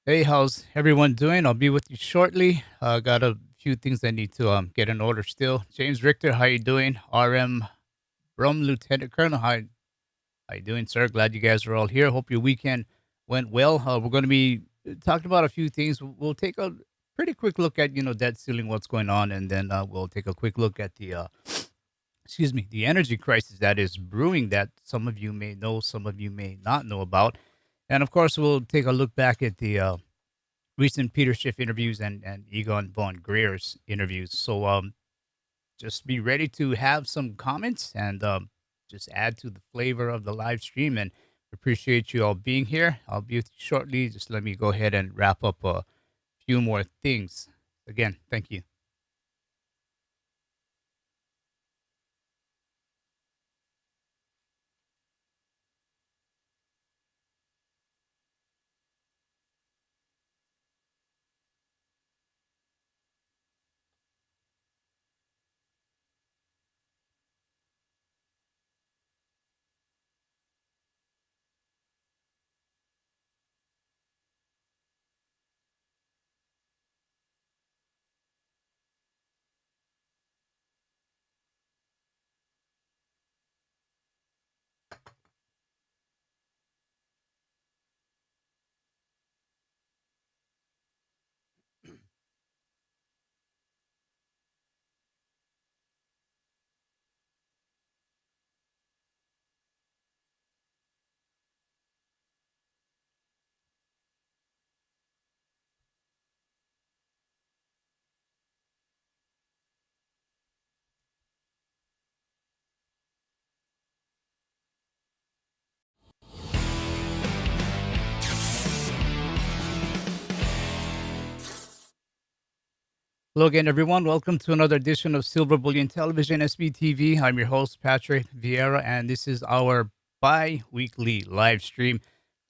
Hey, how's everyone doing? I'll be with you shortly. Got a few things I need to get in order still. James Richter, how you doing? RM Rum Lieutenant Colonel, how you doing, sir? Glad you guys are all here. Hope your weekend went well. We're going to be talking about a few things. We'll take a pretty quick look at debt ceiling, what's going on, and then we'll take a quick look at the excuse me, the energy crisis that is brewing that some of you may know, some of you may not know about, and of course we'll take a look back at the recent Peter Schiff interviews and Egon von Greer's interviews. So just be ready to have some comments and just add to the flavor of the live stream. And appreciate you all being here. I'll be with you shortly. Just let me go ahead and wrap up a few more things. Again, thank you. Hello again, everyone. Welcome to another edition of Silver Bullion Television, SBTV. I'm your host, Patrick Vieira, and this is our bi weekly live stream.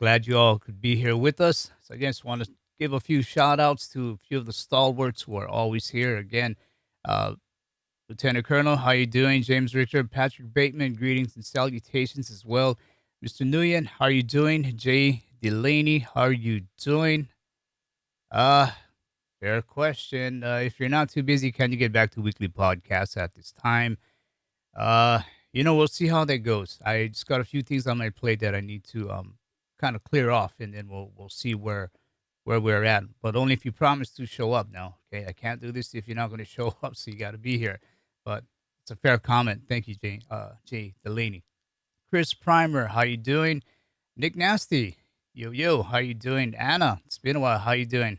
Glad you all could be here with us. So, again, just want to give a few shout outs to a few of the stalwarts who are always here. Again, uh, Lieutenant Colonel, how you doing? James Richard, Patrick Bateman, greetings and salutations as well. Mr. Nguyen, how are you doing? Jay Delaney, how are you doing? Uh, Fair question. If you're not too busy, can you get back to weekly podcasts at this time? Uh, we'll see how that goes. I just got a few things on my plate that I need to kind of clear off, and then we'll see where we're at. But only if you promise to show up. Now, okay? I can't do this if you're not going to show up, so you got to be here. But it's a fair comment. Thank you, Jay Delaney. Chris Primer, how you doing? Nick Nasty, yo, how you doing? Anna, it's been a while. How you doing?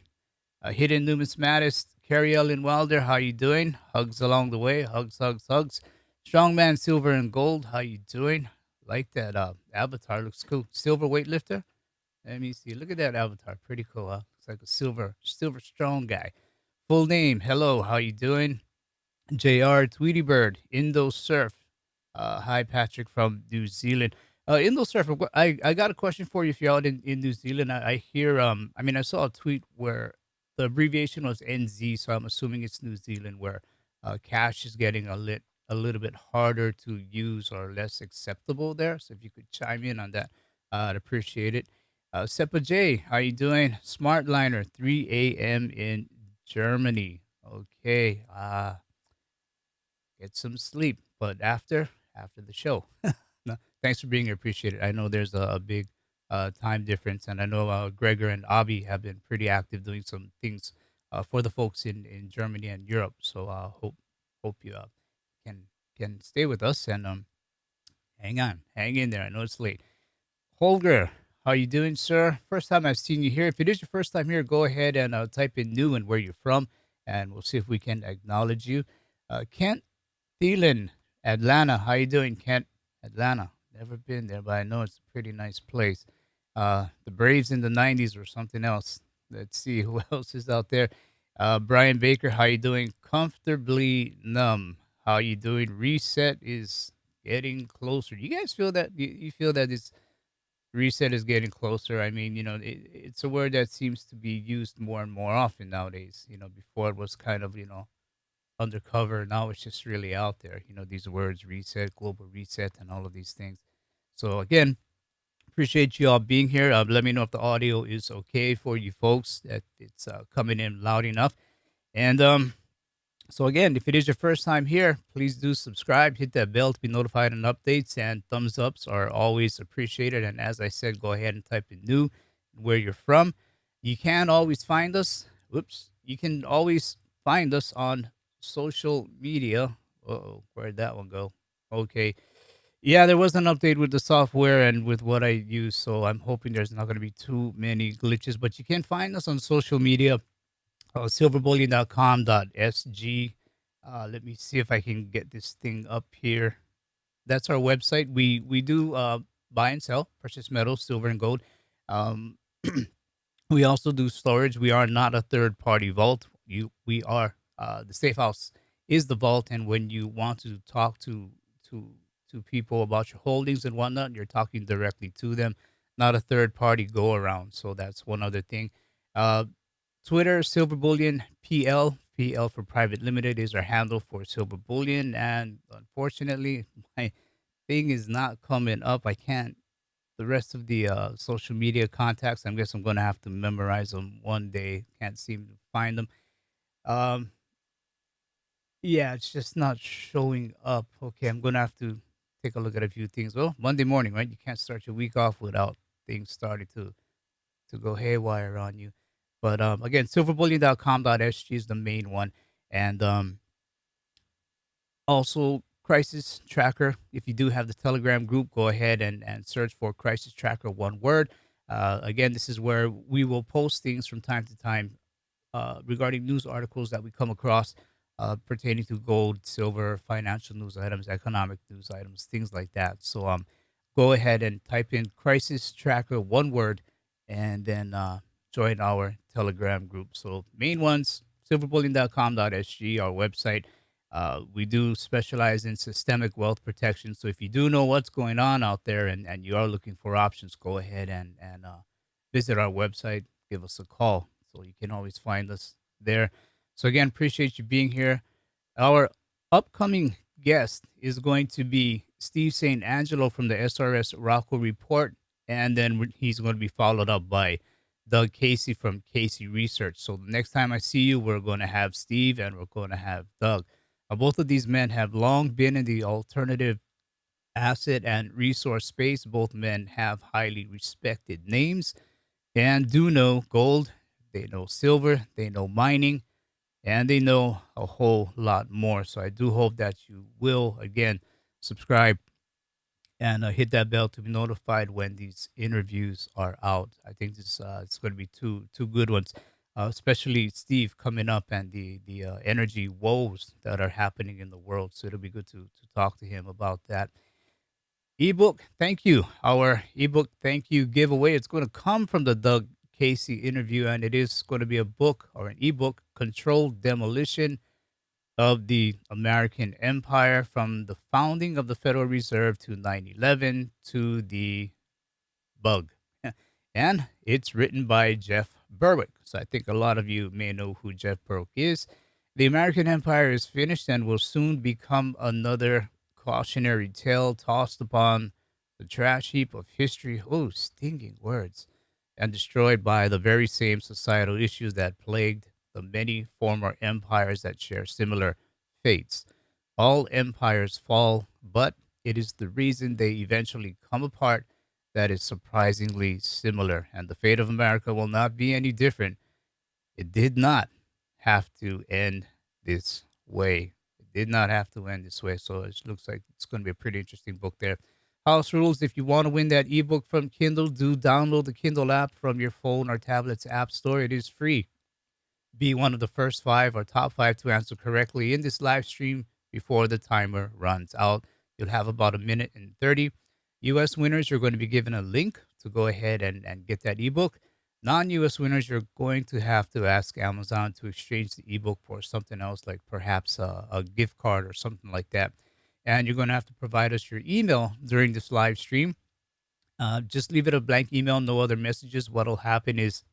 Hidden Numismatist, Carrie Ellen Wilder, how you doing? Hugs along the way, hugs, hugs, hugs. Strongman Silver and Gold, how you doing? Like that avatar, looks cool. Silver weightlifter. Let me see. Look at that avatar, pretty cool. Huh? Looks like a silver strong guy. Full name. Hello, how you doing? Jr. Tweety Bird, Indo Surf. Hi, Patrick from New Zealand. Indo Surf. I got a question for you. If you're out in New Zealand, I hear. I mean, I saw a tweet where the abbreviation was NZ, so I'm assuming it's New Zealand, where cash is getting a little bit harder to use or less acceptable there. So if you could chime in on that, I'd appreciate it. Seppa J, how you doing? Smartliner, 3 a.m. in Germany. Okay. Get some sleep. But after the show, no, thanks for being here. Appreciate it. I know there's a big time difference, and I know Gregor and Avi have been pretty active doing some things for the folks in Germany and Europe. So hope you can can stay with us and hang on, hang in there. I know it's late. Holger, how you doing, sir? First time I've seen you here. If it is your first time here, go ahead and type in new and where you're from, and we'll see if we can acknowledge you. Kent Thielen, Atlanta. How you doing, Kent? Atlanta. Never been there, but I know it's a pretty nice place. The Braves in the '90s or something else. Let's see who else is out there. Brian Baker, how you doing? Comfortably numb. How you doing? Reset is getting closer. You guys feel that? You feel that this reset is getting closer? I mean, it's a word that seems to be used more and more often nowadays. Before it was kind of undercover. Now it's just really out there. These words reset, global reset, and all of these things. So again, Appreciate you all being here. Let me know if the audio is okay for you folks, that it's coming in loud enough. And so, again, if it is your first time here, please do subscribe, hit that bell to be notified on updates, and thumbs ups are always appreciated. And as I said, go ahead and type in new where you're from. You can always find us. Whoops. You can always find us on social media. Oh, where'd that one go? Okay. Yeah, there was an update with the software and with what I use, so I'm hoping there's not going to be too many glitches. But you can find us on social media, silverbullion.com.sg. Let me see if I can get this thing up here. That's our website. We do buy and sell precious metals, silver and gold. Um, we also do storage. We are not a third party vault. We are the safe house is the vault, and when you want to talk to to people about your holdings and whatnot, you're talking directly to them, not a third party go around. So that's one other thing. Uh, Twitter, Silver Bullion PL. PL for Private Limited is our handle for Silver Bullion. And unfortunately, my thing is not coming up. I can't, the rest of the social media contacts, I guess I'm going to have to memorize them one day. Can't seem to find them. Um, yeah, it's just not showing up. Okay, I'm going to have to take a look at a few things. Well, Monday morning, right? You can't start your week off without things starting to go haywire on you. But again, silverbullion.com.sg is the main one. And also, Crisis Tracker. If you do have the Telegram group, go ahead and search for Crisis Tracker, one word. Again, this is where we will post things from time to time regarding news articles that we come across pertaining to gold, silver, financial news items, economic news items, things like that. So go ahead and type in Crisis Tracker, one word, and then join our Telegram group. So main ones, silverbullion.com.sg, our website. We do specialize in systemic wealth protection. So if you do know what's going on out there and you are looking for options, go ahead and visit our website, give us a call. So you can always find us there. So again, appreciate you being here. Our upcoming guest is going to be Steve St. Angelo from the SRSrocco report, and then he's going to be followed up by Doug Casey from Casey Research. So the next time I see you, we're going to have Steve and we're going to have Doug. Both of these men have long been in the alternative asset and resource space. Both men have highly respected names and do know gold. They know silver. They know mining, and they know a whole lot more. So I do hope that you will, again, subscribe and hit that bell to be notified when these interviews are out. I think this it's going to be two good ones, especially Steve coming up and the energy woes that are happening in the world. So it'll be good to talk to him about that. Ebook, thank you. Our ebook thank you giveaway. It's going to come from the Doug Casey interview, and it is going to be a book or an ebook, Controlled Demolition of the American Empire, from the founding of the Federal Reserve to 9/11 to the bug. And it's written by Jeff Berwick. So I think a lot of you may know who Jeff Berwick is. The American Empire is finished and will soon become another cautionary tale tossed upon the trash heap of history. Oh, stinging words. And destroyed by the very same societal issues that plagued the many former empires that share similar fates. All empires fall, but it is the reason they eventually come apart that is surprisingly similar. And the fate of America will not be any different. It did not have to end this way. It did not have to end this way. So it looks like it's going to be a pretty interesting book there. House rules: if you want to win that ebook from Kindle, do download the Kindle app from your phone or tablet's app store. It is free. Be one of the first five or top five to answer correctly in this live stream before the timer runs out. You'll have about a minute and 30. U.S. winners, you're going to be given a link to go ahead and get that ebook. Non-U.S. winners, you're going to have to ask Amazon to exchange the ebook for something else, like perhaps a gift card or something like that. And you're going to have to provide us your email during this live stream. Just leave it a blank email, no other messages. What will happen is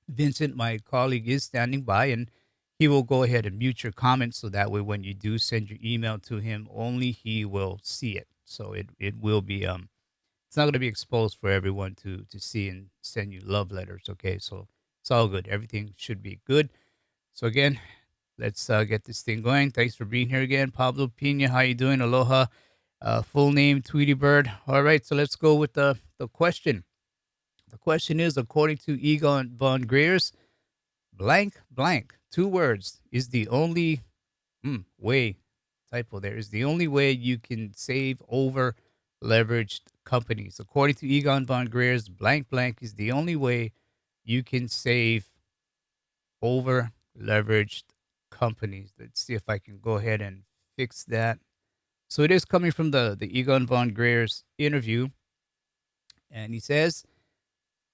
Vincent, my colleague, is standing by, and he will go ahead and mute your comments, so that way when you do send your email to him, only he will see it. So it will be it's not going to be exposed for everyone to see and send you love letters. Okay, so it's all good. Everything should be good. So again, let's get this thing going. Thanks for being here again, Pablo Pina. How you doing? Aloha. Full name Tweety Bird. All right, so let's go with the question. The question is, according to Egon von Grier's, blank blank, two words, is the only way, typo there, is the only way you can save over leveraged companies. According to Egon von Grier's, blank blank is the only way you can save over leveraged companies. Let's see if I can go ahead and fix that. So it is coming from the Egon von Grier's interview, and he says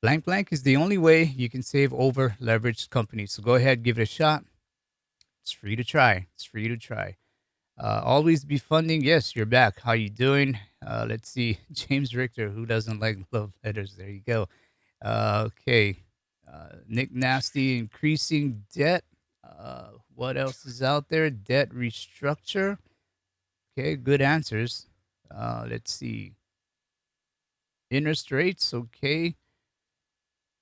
blank blank is the only way you can save over leveraged companies. So go ahead, give it a shot. It's free to try. It's free to try. Always be funding. Yes, you're back. How you doing? Let's see. James Richter, who doesn't like love letters? There you go. Okay. Nick Nasty, increasing debt. What else is out there? Debt restructure. Okay, good answers. Let's see. Interest rates. Okay.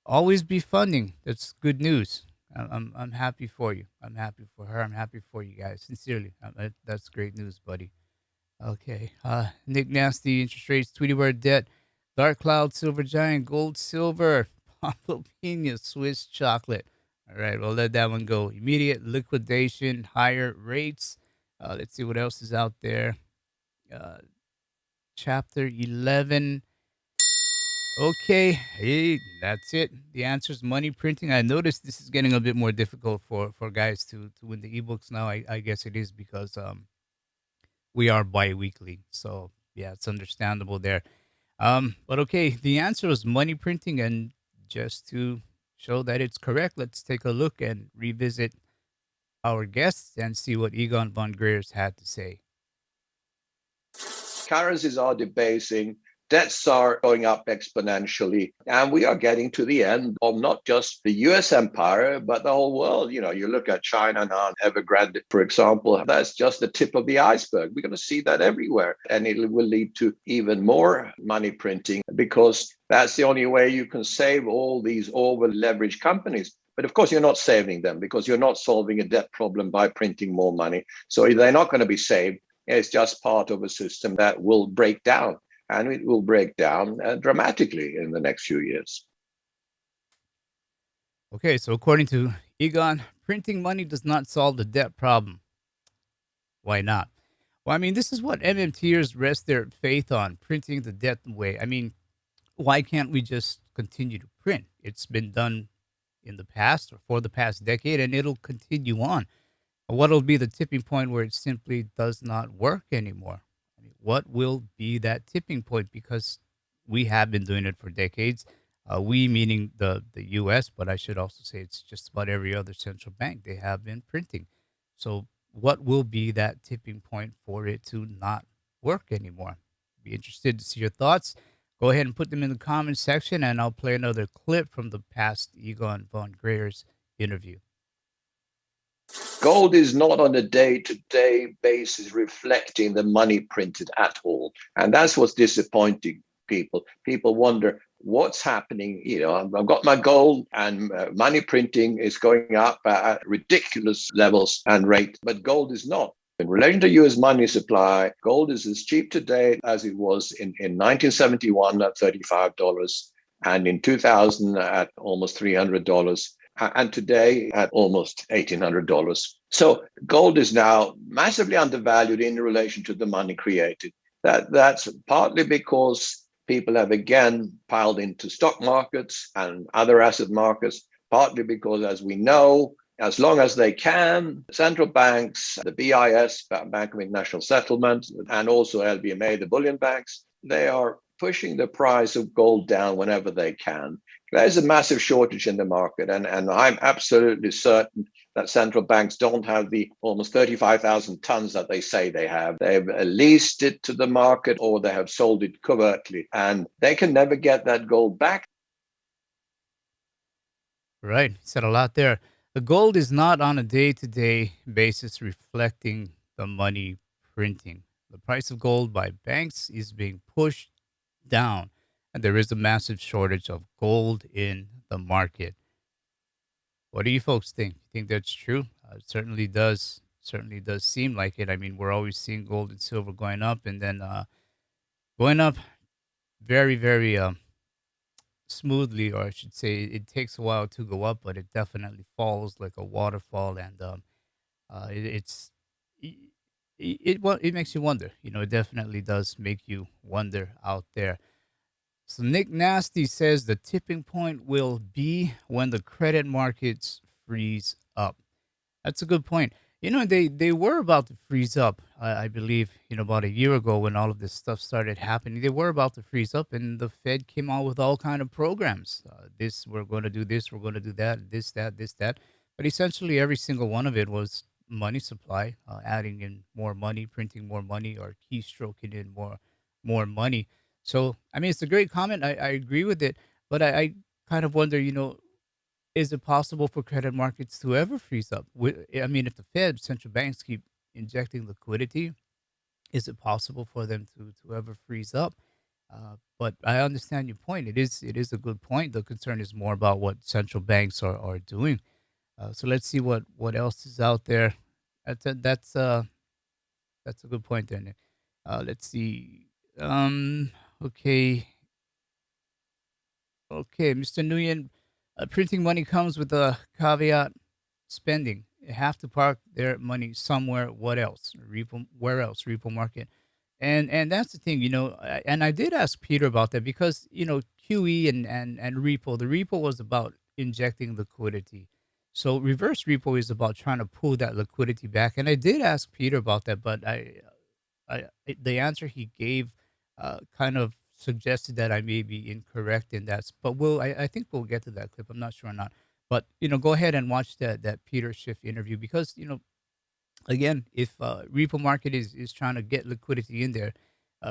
Always be funding. That's good news. I'm happy for you. I'm happy for her. I'm happy for you guys. Sincerely, that's great news, buddy. Okay. Nick Nasty, interest rates, Tweety Bird debt, Dark Cloud, Silver Giant, Gold Silver, Pablo Pina, Swiss chocolate. All right, we'll let that one go. Immediate liquidation, higher rates. Let's see what else is out there. Uh, Chapter 11. Okay, hey, that's it. The answer is money printing. I noticed this is getting a bit more difficult for guys to win the ebooks now. I guess it is because we are bi-weekly. So yeah, it's understandable there. But okay, the answer was money printing, and just to show that it's correct, let's take a look and revisit our guests and see what Egon von Grier's had to say. Currencies are debasing. Debts are going up exponentially. And we are getting to the end of not just the US empire, but the whole world. You know, you look at China now, Evergrande, for example, that's just the tip of the iceberg. We're going to see that everywhere. And it will lead to even more money printing because that's the only way you can save all these over leveraged companies. But of course, you're not saving them because you're not solving a debt problem by printing more money. So they're not going to be saved. It's just part of a system that will break down. And it will break down dramatically in the next few years. Okay, so according to Egon, printing money does not solve the debt problem. Why not? Well, I mean, this is what MMTers rest their faith on, printing the debt away. I mean, why can't we just continue to print? It's been done in the past or for the past decade, and it'll continue on. What'll be the tipping point where it simply does not work anymore? I mean, what will be that tipping point? Because we have been doing it for decades. We meaning the U.S., but I should also say it's just about every other central bank. They have been printing. So what will be that tipping point for it to not work anymore? Be interested to see your thoughts. Go ahead and put them in the comments section, and I'll play another clip from the past Egon von Grier's interview. Gold is not on a day-to-day basis reflecting the money printed at all. And that's what's disappointing people. People wonder what's happening. You know, I've got my gold and money printing is going up at ridiculous levels and rate, but gold is not. In relation to US money supply, gold is as cheap today as it was in 1971 at $35 and in 2000 at almost $300. And today at almost $1,800. So gold is now massively undervalued in relation to the money created. That's partly because people have again piled into stock markets and other asset markets, partly because, as we know, as long as they can, central banks, the BIS, Bank of International Settlement, and also LBMA, the bullion banks, they are pushing the price of gold down whenever they can. There's a massive shortage in the market, and I'm absolutely certain that central banks don't have the almost 35,000 tons that they say they have. They've leased it to the market or they have sold it covertly, and they can never get that gold back. Right. You said a lot there. The gold is not on a day-to-day basis reflecting the money printing. The price of gold by banks is being pushed down. and there is a massive shortage of gold in the market. What do you folks think? You think that's true? It certainly does. Certainly does seem like it. I mean, we're always seeing gold and silver going up, and then going up very, very smoothly, or I should say, it takes a while to go up, but it definitely falls like a waterfall, and it's it makes you wonder. You know, it definitely does make you wonder out there. So Nick Nasty says the tipping point will be when the credit markets freeze up. That's a good point. You know, they were about to freeze up. I believe, about a year ago when all of this stuff started happening, they were about to freeze up, and the Fed came out with all kind of programs. This we're going to do this, we're going to do that, this that. But essentially, every single one of it was money supply, adding in more money, printing more money, or keystroking in more money. So, I mean, it's a great comment. I agree with it, but I kind of wonder, is it possible for credit markets to ever freeze up? I mean, if the Fed, central banks keep injecting liquidity, is it possible for them to ever freeze up? But I understand your point. It is a good point. The concern is more about what central banks are doing. So let's see what else is out there. That's a good point there, Nick. Let's see. Okay. Okay, Mr. Nguyen, printing money comes with a caveat: spending. They have to park their money somewhere. What else? Repo. Where else? Repo market. And that's the thing, and I did ask Peter about that because QE and repo. The repo was about injecting liquidity. So reverse repo is about trying to pull that liquidity back. And I did ask Peter about that, but the answer he gave kind of suggested that I may be incorrect in that. But I think we'll get to that clip. I'm not sure or not. But go ahead and watch that Peter Schiff interview because again, if repo market is trying to get liquidity in there,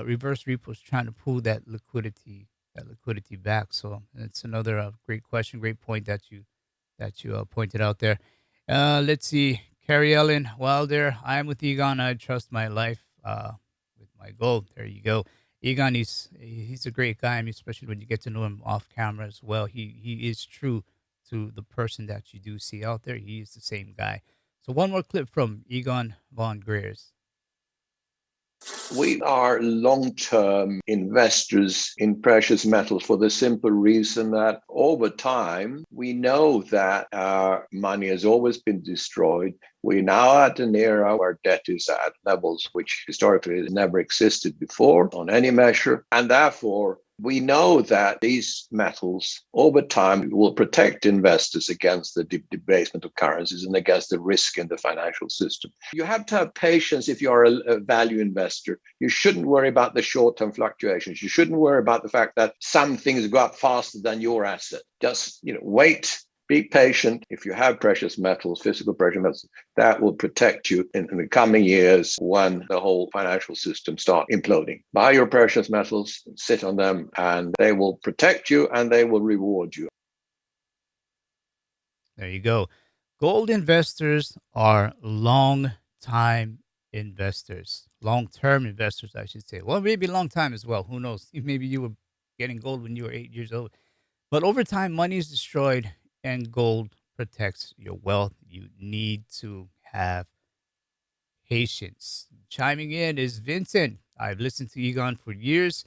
reverse repo is trying to pull that liquidity back. So it's another great question, great point that you pointed out there. Let's see. Carrie Ellen Wilder, I am with Egon. I trust my life with my gold. There you go. Egon, he's a great guy. I mean, especially when you get to know him off camera as well. He is true to the person that you do see out there. He is the same guy. So one more clip from Egon von Greers. We are long term investors in precious metals for the simple reason that over time, we know that our money has always been destroyed. We're now at an era where debt is at levels which historically has never existed before on any measure. And therefore, we know that these metals over time will protect investors against the debasement of currencies and against the risk in the financial system. You have to have patience if you're a value investor. You shouldn't worry about the short-term fluctuations. You shouldn't worry about the fact that some things go up faster than your asset. Just wait. Be patient. If you have precious metals, physical precious metals, that will protect you in the coming years when the whole financial system starts imploding. Buy your precious metals, sit on them, and they will protect you and they will reward you. There you go. Gold investors are long time investors, long term investors, I should say. Well, maybe long time as well. Who knows? Maybe you were getting gold when you were 8 years old. But over time, money is destroyed and gold protects your wealth. You need to have patience. Chiming in is Vincent. I've listened to Egon for years.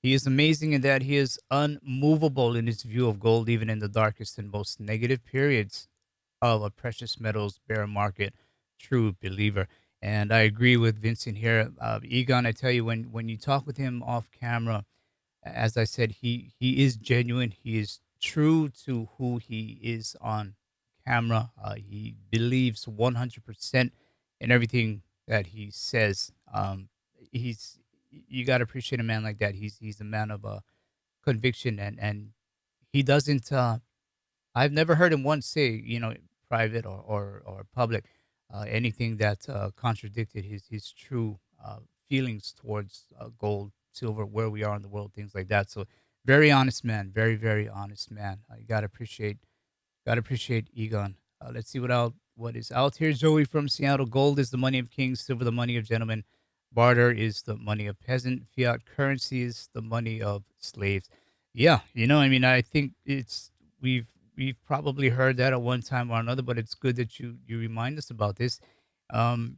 He is amazing in that he is unmovable in his view of gold, even in the darkest and most negative periods of a precious metals bear market. True believer. And I agree with Vincent here. Egon, I tell you, when you talk with him off camera, as I said, he is genuine. He is true to who he is on camera. He believes 100% in everything that he says. He's You got to appreciate a man like that. He's a man of conviction, and he doesn't. I've never heard him once say, private or public, anything that contradicted his true feelings towards gold, silver, where we are in the world, things like that. So very honest man, very very honest man. You gotta appreciate Egon. Let's see what is out here. Joey from Seattle. Gold is the money of kings, silver the money of gentlemen, barter is the money of peasant, fiat currency is the money of slaves. Yeah, I mean, I think we've we've probably heard that at one time or another, but it's good that you remind us about this, um,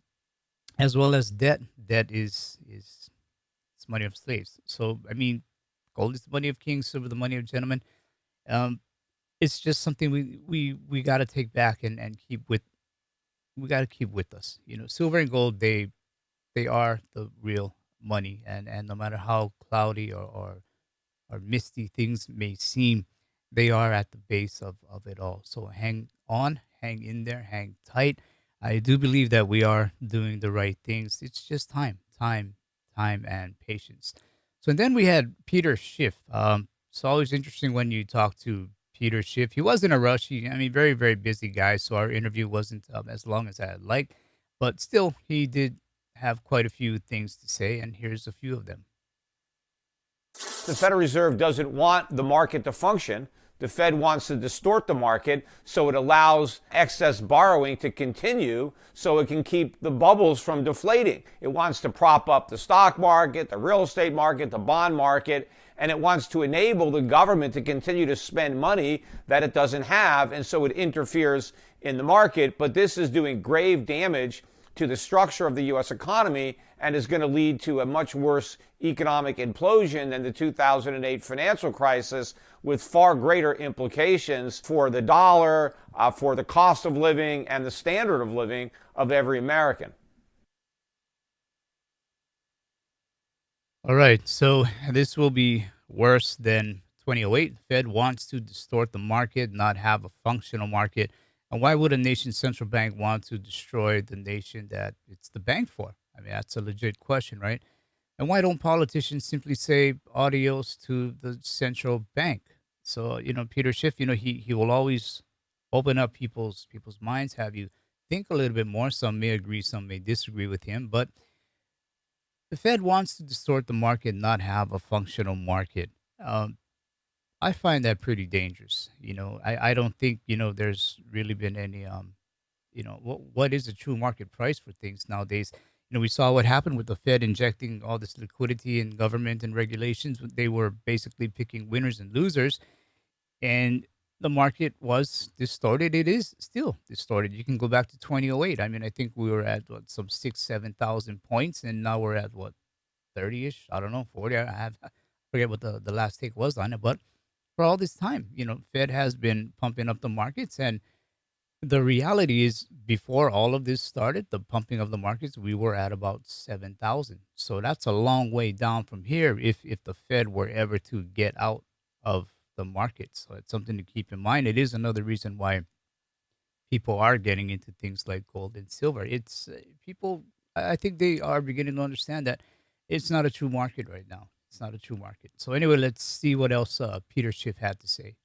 as well as debt. Debt is it's money of slaves. So I mean, gold is the money of kings, silver the money of gentlemen. Um, it's just something we got to take back and keep with. We got to keep with us. Silver and gold, they are the real money, and no matter how cloudy or misty things may seem, they are at the base of it all. So hang on, hang in there, hang tight. I do believe that we are doing the right things. It's just time, and patience. So then we had Peter Schiff. It's always interesting when you talk to Peter Schiff. He was in a rush. I mean, very, very busy guy. So our interview wasn't as long as I'd like, but still, he did have quite a few things to say, and here's a few of them. The Federal Reserve doesn't want the market to function. The Fed wants to distort the market so it allows excess borrowing to continue so it can keep the bubbles from deflating. It wants to prop up the stock market, the real estate market, the bond market, and it wants to enable the government to continue to spend money that it doesn't have, and so it interferes in the market. But this is doing grave damage to the structure of the U.S. economy and is going to lead to a much worse economic implosion than the 2008 financial crisis, with far greater implications for the dollar, for the cost of living, and the standard of living of every American. All right, so this will be worse than 2008. Fed wants to distort the market, not have a functional market. And why would a nation's central bank want to destroy the nation that it's the bank for? I mean, that's a legit question, right? And why don't politicians simply say adios to the central bank? So, Peter Schiff, he will always open up people's minds, have you think a little bit more. Some may agree, some may disagree with him, but the Fed wants to distort the market, not have a functional market. Um, I find that pretty dangerous. I don't think, there's really been any, what is a true market price for things nowadays? We saw what happened with the Fed injecting all this liquidity in government and regulations. They were basically picking winners and losers, and the market was distorted. It is still distorted. You can go back to 2008. I mean, I think we were at what, some 7,000 points, and now we're at what, 30-ish? I don't know, 40. I forget what the last take was on it, but for all this time, Fed has been pumping up the markets, and the reality is, before all of this started, the pumping of the markets, we were at about 7,000. So that's a long way down from here if the Fed were ever to get out of the market. So it's something to keep in mind. It is another reason why people are getting into things like gold and silver. It's people, I think they are beginning to understand that it's not a true market right now. It's not a true market. So anyway, let's see what else Peter Schiff had to say.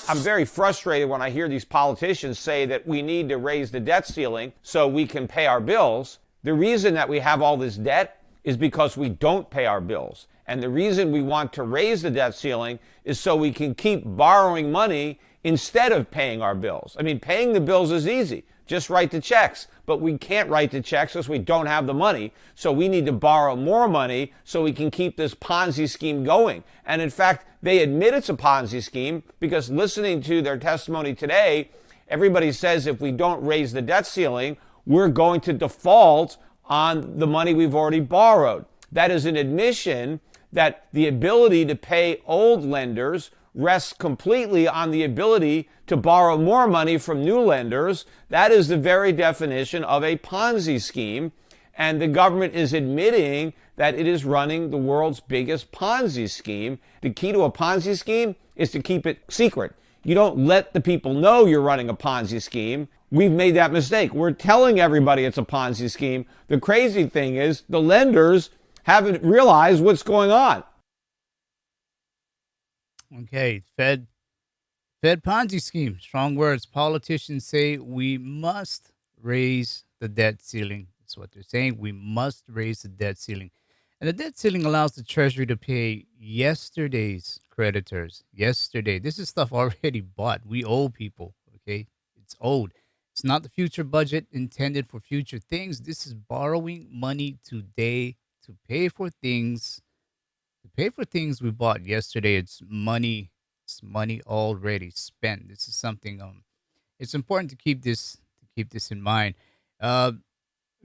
I'm very frustrated when I hear these politicians say that we need to raise the debt ceiling so we can pay our bills. The reason that we have all this debt is because we don't pay our bills. And the reason we want to raise the debt ceiling is so we can keep borrowing money instead of paying our bills. I mean, paying the bills is easy. Just write the checks. But we can't write the checks because we don't have the money. So we need to borrow more money so we can keep this Ponzi scheme going. And in fact, they admit it's a Ponzi scheme because listening to their testimony today, everybody says if we don't raise the debt ceiling, we're going to default on the money we've already borrowed. That is an admission that the ability to pay old lenders rests completely on the ability to borrow more money from new lenders. That is the very definition of a Ponzi scheme. And the government is admitting that it is running the world's biggest Ponzi scheme. The key to a Ponzi scheme is to keep it secret. You don't let the people know you're running a Ponzi scheme. We've made that mistake. We're telling everybody it's a Ponzi scheme. The crazy thing is the lenders haven't realized what's going on. Okay, Fed Ponzi scheme. Strong words. Politicians say we must raise the debt ceiling. That's what they're saying. We must raise the debt ceiling. And the debt ceiling allows the Treasury to pay yesterday's creditors. Yesterday. This is stuff already bought. We owe people. Okay. It's owed. It's not the future budget intended for future things. This is borrowing money today to pay for things to pay for things we bought yesterday. It's money already spent. This is something it's important to keep this in mind. Uh,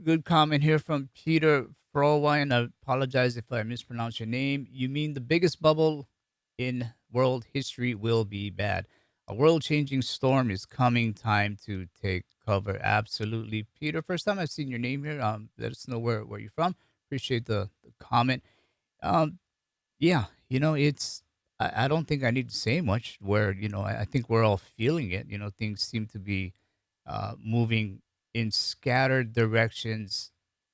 Good comment here from Peter Frowa, and I apologize if I mispronounce your name. You mean the biggest bubble in world history will be bad. A world changing storm is coming. Time to take cover. Absolutely. Peter, first time I've seen your name here. Let us know where you're from. Appreciate the comment. Um, yeah, I don't think I need to say much where, I think we're all feeling it. Things seem to be moving in scattered directions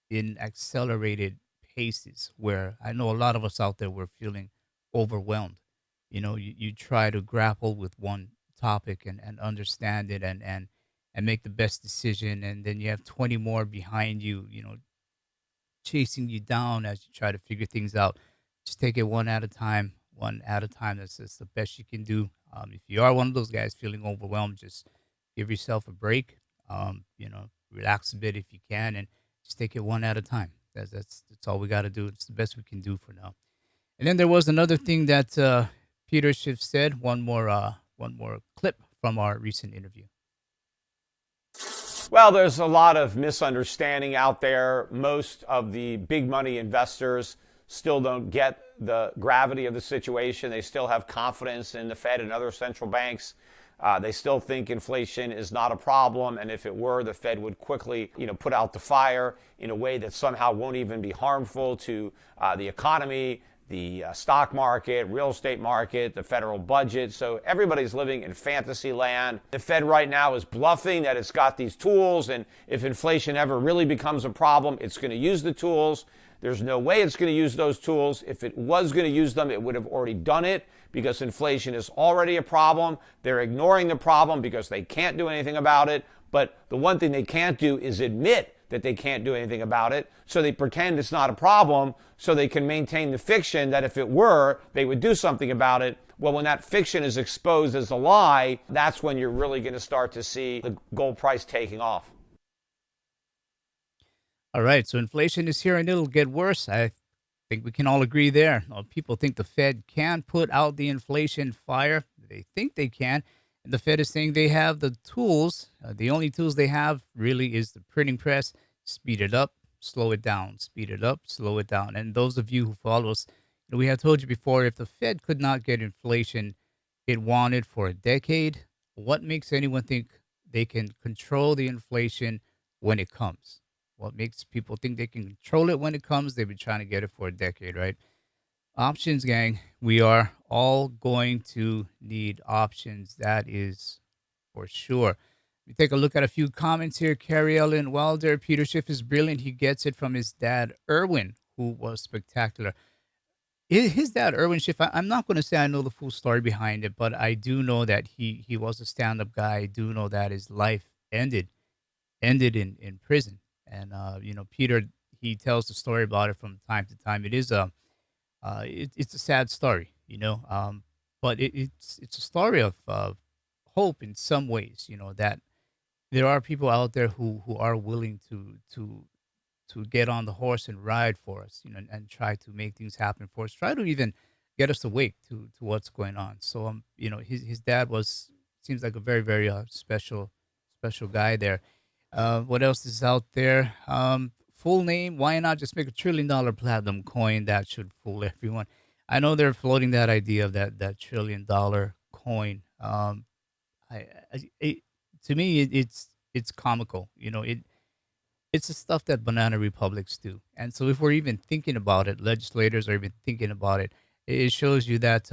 in accelerated paces where I know a lot of us out there we're feeling overwhelmed. You try to grapple with one topic and understand it and make the best decision, and then you have 20 more behind you, chasing you down as you try to figure things out. Just take it one at a time, one at a time. That's the best you can do. If you are one of those guys feeling overwhelmed, just give yourself a break. Relax a bit if you can, and just take it one at a time. That's all we got to do. It's the best we can do for now. And then there was another thing that Peter Schiff said. One more clip from our recent interview. Well, there's a lot of misunderstanding out there. Most of the big money investors still don't get the gravity of the situation. They still have confidence in the Fed and other central banks. They still think inflation is not a problem, and if it were, the Fed would quickly, put out the fire in a way that somehow won't even be harmful to the economy, the stock market, real estate market, the federal budget. So everybody's living in fantasy land. The Fed right now is bluffing that it's got these tools, and if inflation ever really becomes a problem, it's going to use the tools. There's no way it's going to use those tools. If it was going to use them, it would have already done it because inflation is already a problem. They're ignoring the problem because they can't do anything about it. But the one thing they can't do is admit that they can't do anything about it. So they pretend it's not a problem so they can maintain the fiction that if it were, they would do something about it. Well, when that fiction is exposed as a lie, that's when you're really going to start to see the gold price taking off. All right, so inflation is here and it'll get worse. I think we can all agree there. People think the Fed can put out the inflation fire. They think they can. And the Fed is saying they have the tools. The only tools they have really is the printing press. Speed it up, slow it down. Speed it up, slow it down. And those of you who follow us, we have told you before, if the Fed could not get inflation it wanted for a decade, what makes anyone think they can control the inflation when it comes? What makes people think they can control it when it comes? They've been trying to get it for a decade, right? Options, gang. We are all going to need options. That is for sure. We take a look at a few comments here. Carrie Ellen Wilder. Peter Schiff is brilliant. He gets it from his dad, Erwin, who was spectacular. His dad, Erwin Schiff, I'm not going to say I know the full story behind it, but I do know that he was a stand-up guy. I do know that his life ended in prison. And, Peter, he tells the story about it from time to time. It is it's a sad story, but it's a story of hope in some ways, that there are people out there who are willing to get on the horse and ride for us, and try to make things happen for us, try to even get us awake to what's going on. So, his dad seems like a very, very special guy there. What else is out there? Full name, why not just make $1 trillion platinum coin? That should fool everyone. I know they're floating that idea of that $1 trillion coin. To me, it's comical. It's the stuff that banana republics do. And so if we're even thinking about it, legislators are even thinking about it, it shows you that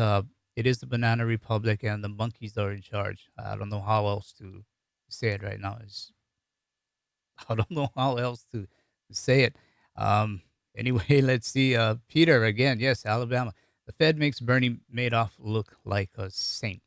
it is the banana republic and the monkeys are in charge. I don't know how else to say it right now. I don't know how else to say it. Anyway, let's see. Peter again. Yes, Alabama. The Fed makes Bernie Madoff look like a saint.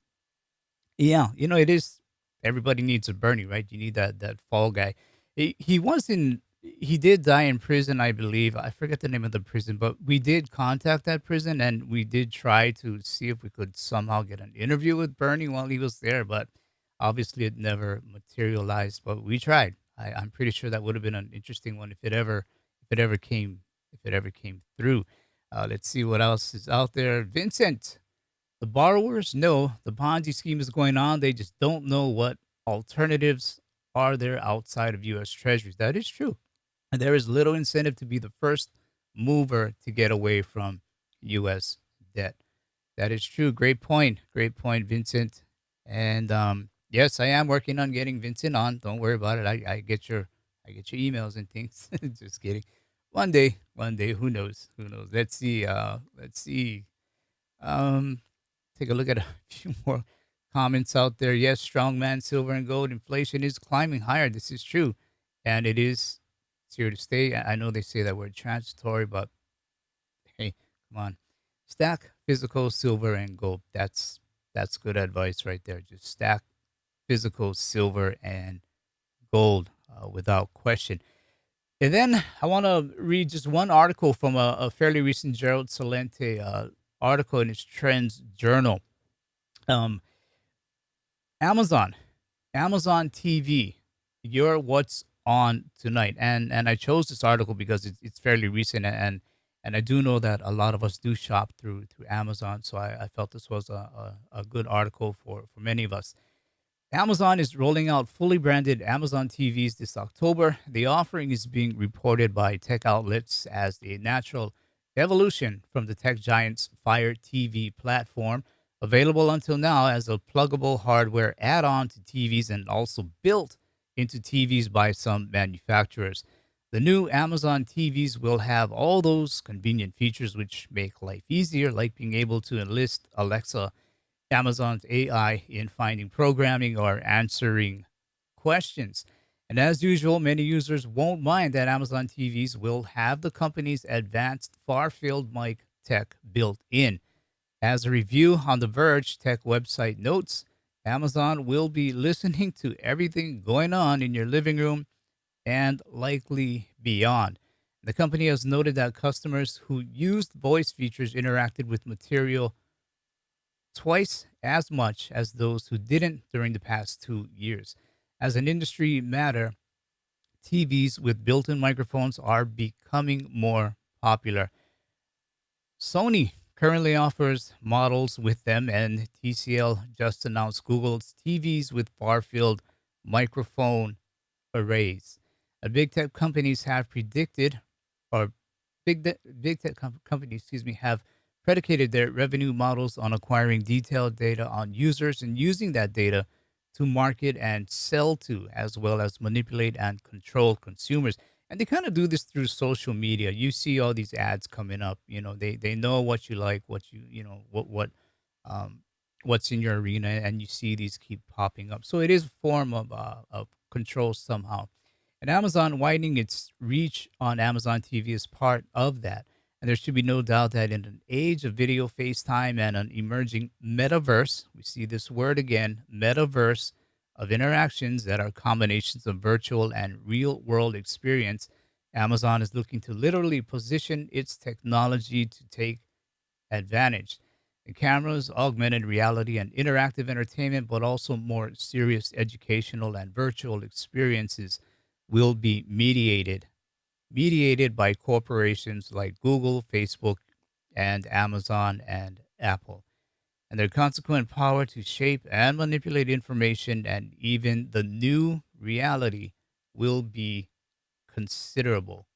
Yeah, it is. Everybody needs a Bernie, right? You need that fall guy. He was in. He did die in prison, I believe. I forget the name of the prison, but we did contact that prison and we did try to see if we could somehow get an interview with Bernie while he was there, but obviously it never materialized. But we tried. I'm pretty sure that would have been an interesting one if it ever came through. Let's see what else is out there. Vincent, the borrowers know the Ponzi scheme is going on. They just don't know what alternatives are there outside of U.S. Treasuries. That is true. And there is little incentive to be the first mover to get away from U.S. debt. That is true. Great point. Great point, Vincent. And yes, I am working on getting Vincent on. Don't worry about it. I get your emails and things. Just kidding. One day, who knows? Who knows? Let's see. Let's see. Um, take a look at a few more comments out there. Yes, strongman, silver and gold. Inflation is climbing higher. This is true, and it's here to stay. I know they say that we're transitory, but hey, come on, stack physical silver and gold. That's good advice right there. Just stack physical silver and gold without question. And then I want to read just one article from a fairly recent Gerald Salente article in his Trends Journal. Um, Amazon, Amazon TV, you're what's on tonight, and I chose this article because it's fairly recent, and I do know that a lot of us do shop through Amazon, so I felt this was a good article for many of us. Amazon is rolling out fully branded Amazon TVs this October. The offering is being reported by tech outlets as a natural evolution from the tech giant's Fire TV platform, available until now as a pluggable hardware add on to TVs and also built into TVs by some manufacturers. The new Amazon TVs will have all those convenient features which make life easier, like being able to enlist Alexa, Amazon's AI, in finding programming or answering questions. And as usual, many users won't mind that Amazon TVs will have the company's advanced far field mic tech built in. As a review on the Verge tech website notes, Amazon will be listening to everything going on in your living room and likely beyond. The company has noted that customers who used voice features interacted with material twice as much as those who didn't during the past 2 years. As an industry matter, TVs with built in microphones are becoming more popular. Sony currently offers models with them, and TCL just announced Google's TVs with far field microphone arrays. Big tech companies have predicted, or companies, have predicated their revenue models on acquiring detailed data on users and using that data to market and sell to, as well as manipulate and control consumers. And they kind of do this through social media. You see all these ads coming up. They know what you like, what um, what's in your arena, and you see these keep popping up. So it is a form of control somehow. And Amazon widening its reach on Amazon TV is part of that. And there should be no doubt that in an age of video, FaceTime, and an emerging metaverse, we see this word again, metaverse, of interactions that are combinations of virtual and real world experience, Amazon is looking to literally position its technology to take advantage. The cameras, augmented reality, and interactive entertainment, but also more serious educational and virtual experiences will be mediated by corporations like Google, Facebook, and Amazon and Apple, and their consequent power to shape and manipulate information and even the new reality will be considerable.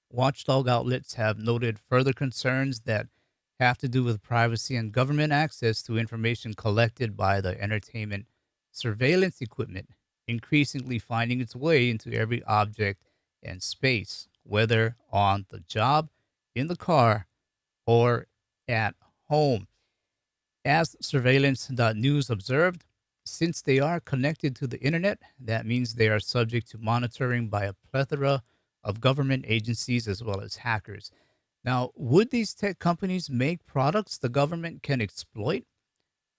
Watchdog outlets have noted further concerns that have to do with privacy and government access to information collected by the entertainment surveillance equipment, increasingly finding its way into every object and space, whether on the job, in the car, or at home. As surveillance.news observed, since they are connected to the internet, that means they are subject to monitoring by a plethora of government agencies as well as hackers. Now, would these tech companies make products the government can exploit?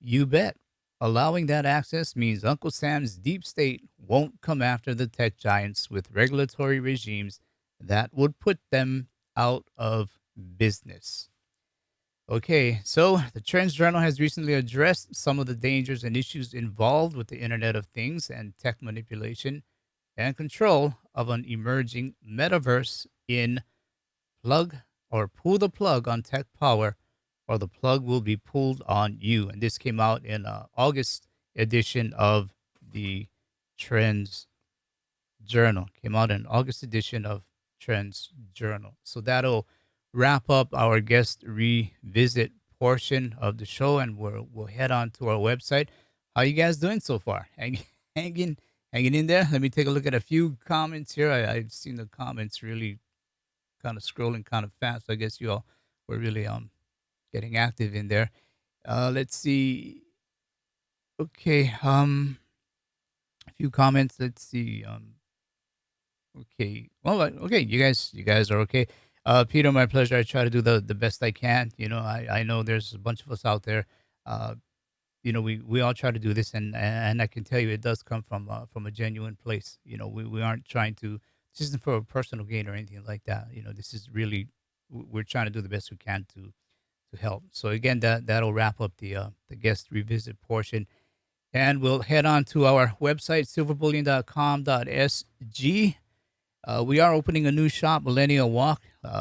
You bet. Allowing that access means Uncle Sam's deep state won't come after the tech giants with regulatory regimes that would put them out of business. Okay, so the Trends Journal has recently addressed some of the dangers and issues involved with the Internet of Things and tech manipulation and control of an emerging metaverse in Plug or pull the plug on tech power, or the plug will be pulled on you. And this came out in August edition of the Trends Journal. Came out in August edition of Trends Journal. So that'll wrap up our guest revisit portion of the show, and we'll head on to our website. How you guys doing so far? Hanging, hanging in there. Let me take a look at a few comments here. I've seen the comments really kind of scrolling kind of fast. I guess you all were really getting active in there. Let's see. Okay, a few comments. Let's see. Okay. Well, okay. You guys are okay. Peter, my pleasure. I try to do the best I can. I know there's a bunch of us out there. Uh, we all try to do this, and I can tell you, it does come from a genuine place. We aren't trying to. This isn't for a personal gain or anything like that. This is really we're trying to do the best we can to help. So again, that'll wrap up the guest revisit portion. And we'll head on to our website, silverbullion.com.sg. We are opening a new shop, Millennial Walk.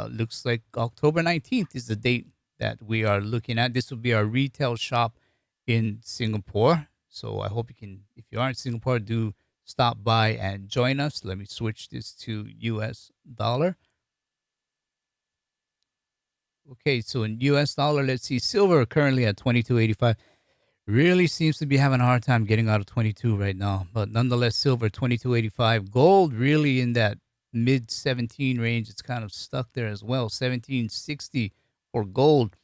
Looks like October 19th is the date that we are looking at. This will be our retail shop in Singapore. So I hope you can, if you are in Singapore, do stop by and join us. Let me switch this to US dollar. Okay, so in US dollar, let's see, silver currently at 22.85. Really seems to be having a hard time getting out of 22 right now. But nonetheless, silver 22.85. Gold really in that mid 17 range. It's kind of stuck there as well. 17.60 for gold.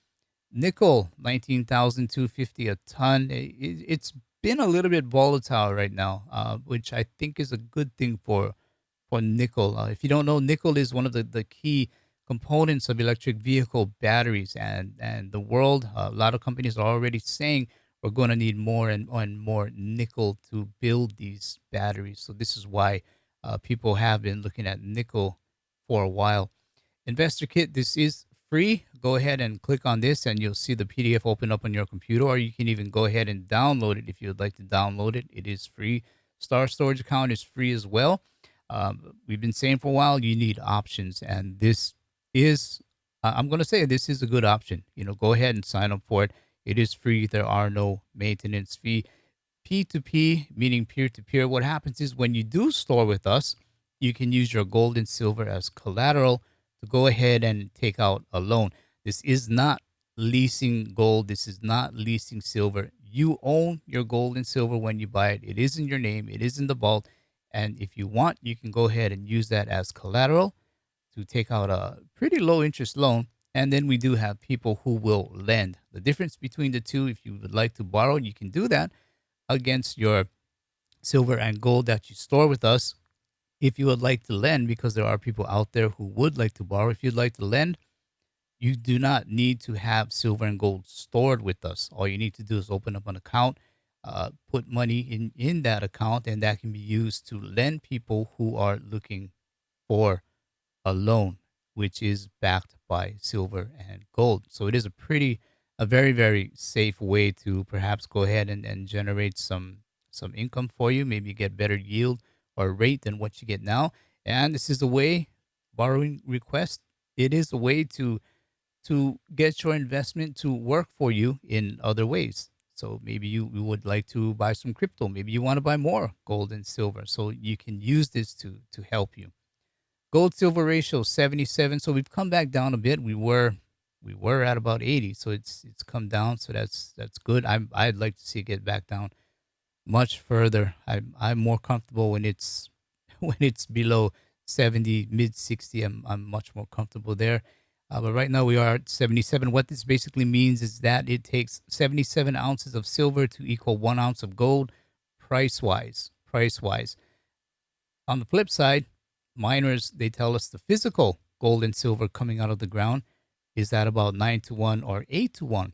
Nickel 19,250 a ton. It's been a little bit volatile right now, which I think is a good thing for nickel. If you don't know, nickel is one of the key components of electric vehicle batteries, and the world, a lot of companies are already saying we're going to need more and more nickel to build these batteries. So this is why people have been looking at nickel for a while. Investor Kit, this is free. Go ahead and click on this and you'll see the PDF open up on your computer, or you can even go ahead and download it if you would like to download it. It is free. Star Storage account is free as well. We've been saying for a while you need options, and this is, I'm going to say this is a good option. Go ahead and sign up for it. It is free. There are no maintenance fee. P2P, meaning peer-to-peer. What happens is when you do store with us, you can use your gold and silver as collateral to go ahead and take out a loan. This is not leasing gold. This is not leasing silver. You own your gold and silver when you buy it. It is in your name. It is in the vault. And if you want, you can go ahead and use that as collateral to take out a pretty low interest loan. And then we do have people who will lend. The difference between the two, if you would like to borrow, you can do that against your silver and gold that you store with us. If you would like to lend, because there are people out there who would like to borrow, if you'd like to lend, you do not need to have silver and gold stored with us. All you need to do is open up an account, put money in that account, and that can be used to lend people who are looking for a loan, which is backed by silver and gold. So it is a very, very safe way to perhaps go ahead and generate some income for you. Maybe get better yield or rate than what you get now. And this is a way, borrowing request, it is a way to get your investment to work for you in other ways. So maybe you would like to buy some crypto. Maybe you want to buy more gold and silver. So you can use this to help you. Gold silver ratio 77. So we've come back down a bit. We were at about 80. So it's come down. So that's good. I'd like to see it get back down much further. I'm more comfortable when it's below 70, mid 60. I'm much more comfortable there. But right now we are at 77. What this basically means is that it takes 77 ounces of silver to equal 1 ounce of gold, price wise. On the flip side, miners, they tell us the physical gold and silver coming out of the ground is at about 9-1 or 8-1.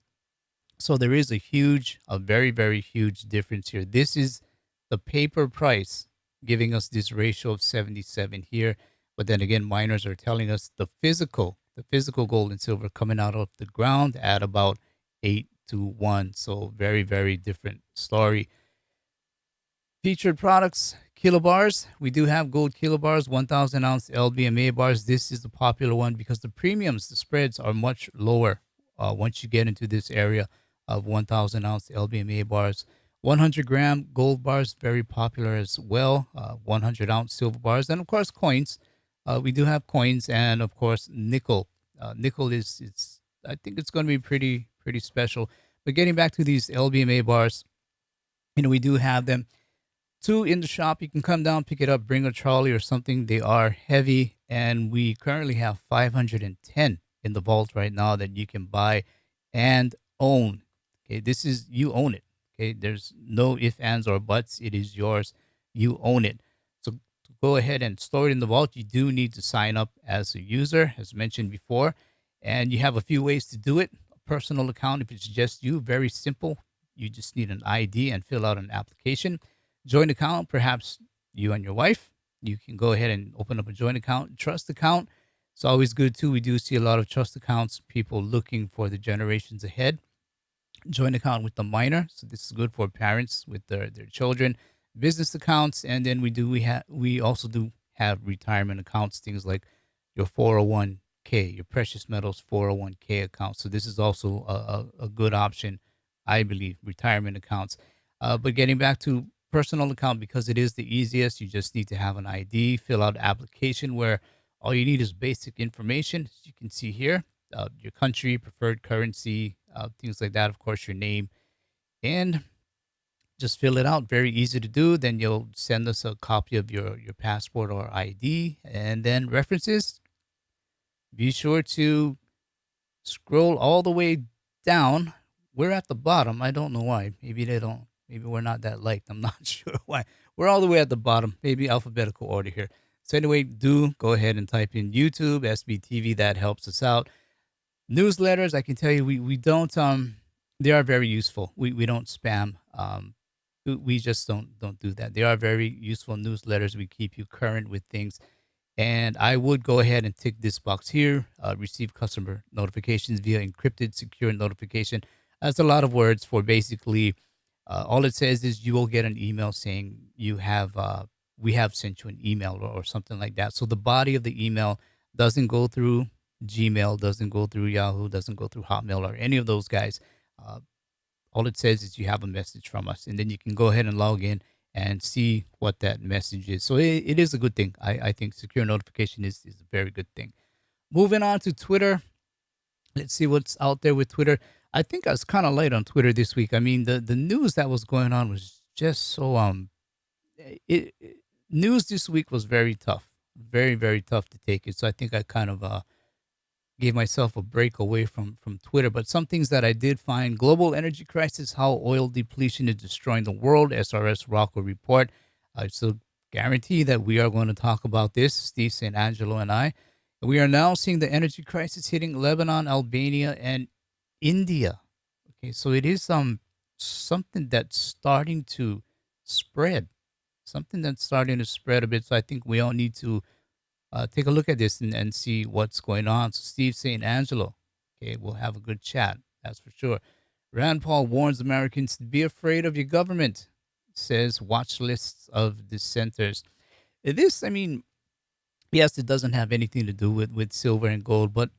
So there is a very, very huge difference here. This is the paper price giving us this ratio of 77 here. But then again, miners are telling us the physical gold and silver coming out of the ground at about 8-1. So very, very different story. Featured products, kilobars. We do have gold kilobars, 1,000 ounce LBMA bars. This is the popular one because the premiums, the spreads are much lower once you get into this area of 1,000 ounce LBMA bars. 100-gram gold bars, very popular as well. 100 ounce silver bars. And of course, coins. We do have coins and of course, nickel. Nickel is, it's, I think it's going to be pretty special. But getting back to these LBMA bars, we do have them. Two in the shop. You can come down, pick it up, bring a trolley or something. They are heavy, and we currently have 510 in the vault right now that you can buy and own. Okay, this is you own it. Okay, there's no ifs, ands, or buts. It is yours. You own it. So to go ahead and store it in the vault, you do need to sign up as a user, as mentioned before, and you have a few ways to do it. A personal account, if it's just you, very simple. You just need an ID and fill out an application. Joint account, perhaps you and your wife. You can go ahead and open up a joint account. Trust account, it's always good too. We do see a lot of trust accounts, people looking for the generations ahead. Joint account with the minor, so this is good for parents with their children. Business accounts, and then we also do have retirement accounts, things like your 401k, your precious metals 401k account. So this is also a good option, I believe, retirement accounts. But getting back to personal account, because it is the easiest, you just need to have an ID, fill out application where all you need is basic information. As you can see here, your country, preferred currency, things like that. Of course, your name, and just fill it out. Very easy to do. Then you'll send us a copy of your passport or ID, and then references. Be sure to scroll all the way down. We're at the bottom. I don't know why. Maybe they don't. Maybe we're not that liked. I'm not sure why. We're all the way at the bottom. Maybe alphabetical order here. So anyway, do go ahead and type in YouTube, SBTV. That helps us out. Newsletters, I can tell you, we don't. They are very useful. We don't spam. We just don't do that. They are very useful newsletters. We keep you current with things. And I would go ahead and tick this box here. Receive customer notifications via encrypted, secure notification. That's a lot of words for basically. All it says is you will get an email saying we have sent you an email or something like that. So the body of the email doesn't go through Gmail, doesn't go through Yahoo, doesn't go through Hotmail or any of those guys. All it says is you have a message from us, and then you can go ahead and log in and see what that message is. So it is a good thing. I think secure notification is a very good thing. Moving on to Twitter. Let's see what's out there with Twitter. I think I was kind of light on Twitter this week. I mean, the news that was going on was just so news this week was very tough, very tough to take it. So I think I kind of gave myself a break away from Twitter. But some things that I did find: global energy crisis, how oil depletion is destroying the world. SRSrocco report. It's a guarantee that we are going to talk about this. Steve St. Angelo and I. We are now seeing the energy crisis hitting Lebanon, Albania, and India. Okay, so it is something that's starting to spread. Something that's starting to spread a bit. So I think we all need to take a look at this and see what's going on. So Steve St. Angelo, okay, we'll have a good chat. That's for sure. Rand Paul warns Americans to be afraid of your government. Says watch lists of dissenters. This, I mean, yes, it doesn't have anything to do with silver and gold, but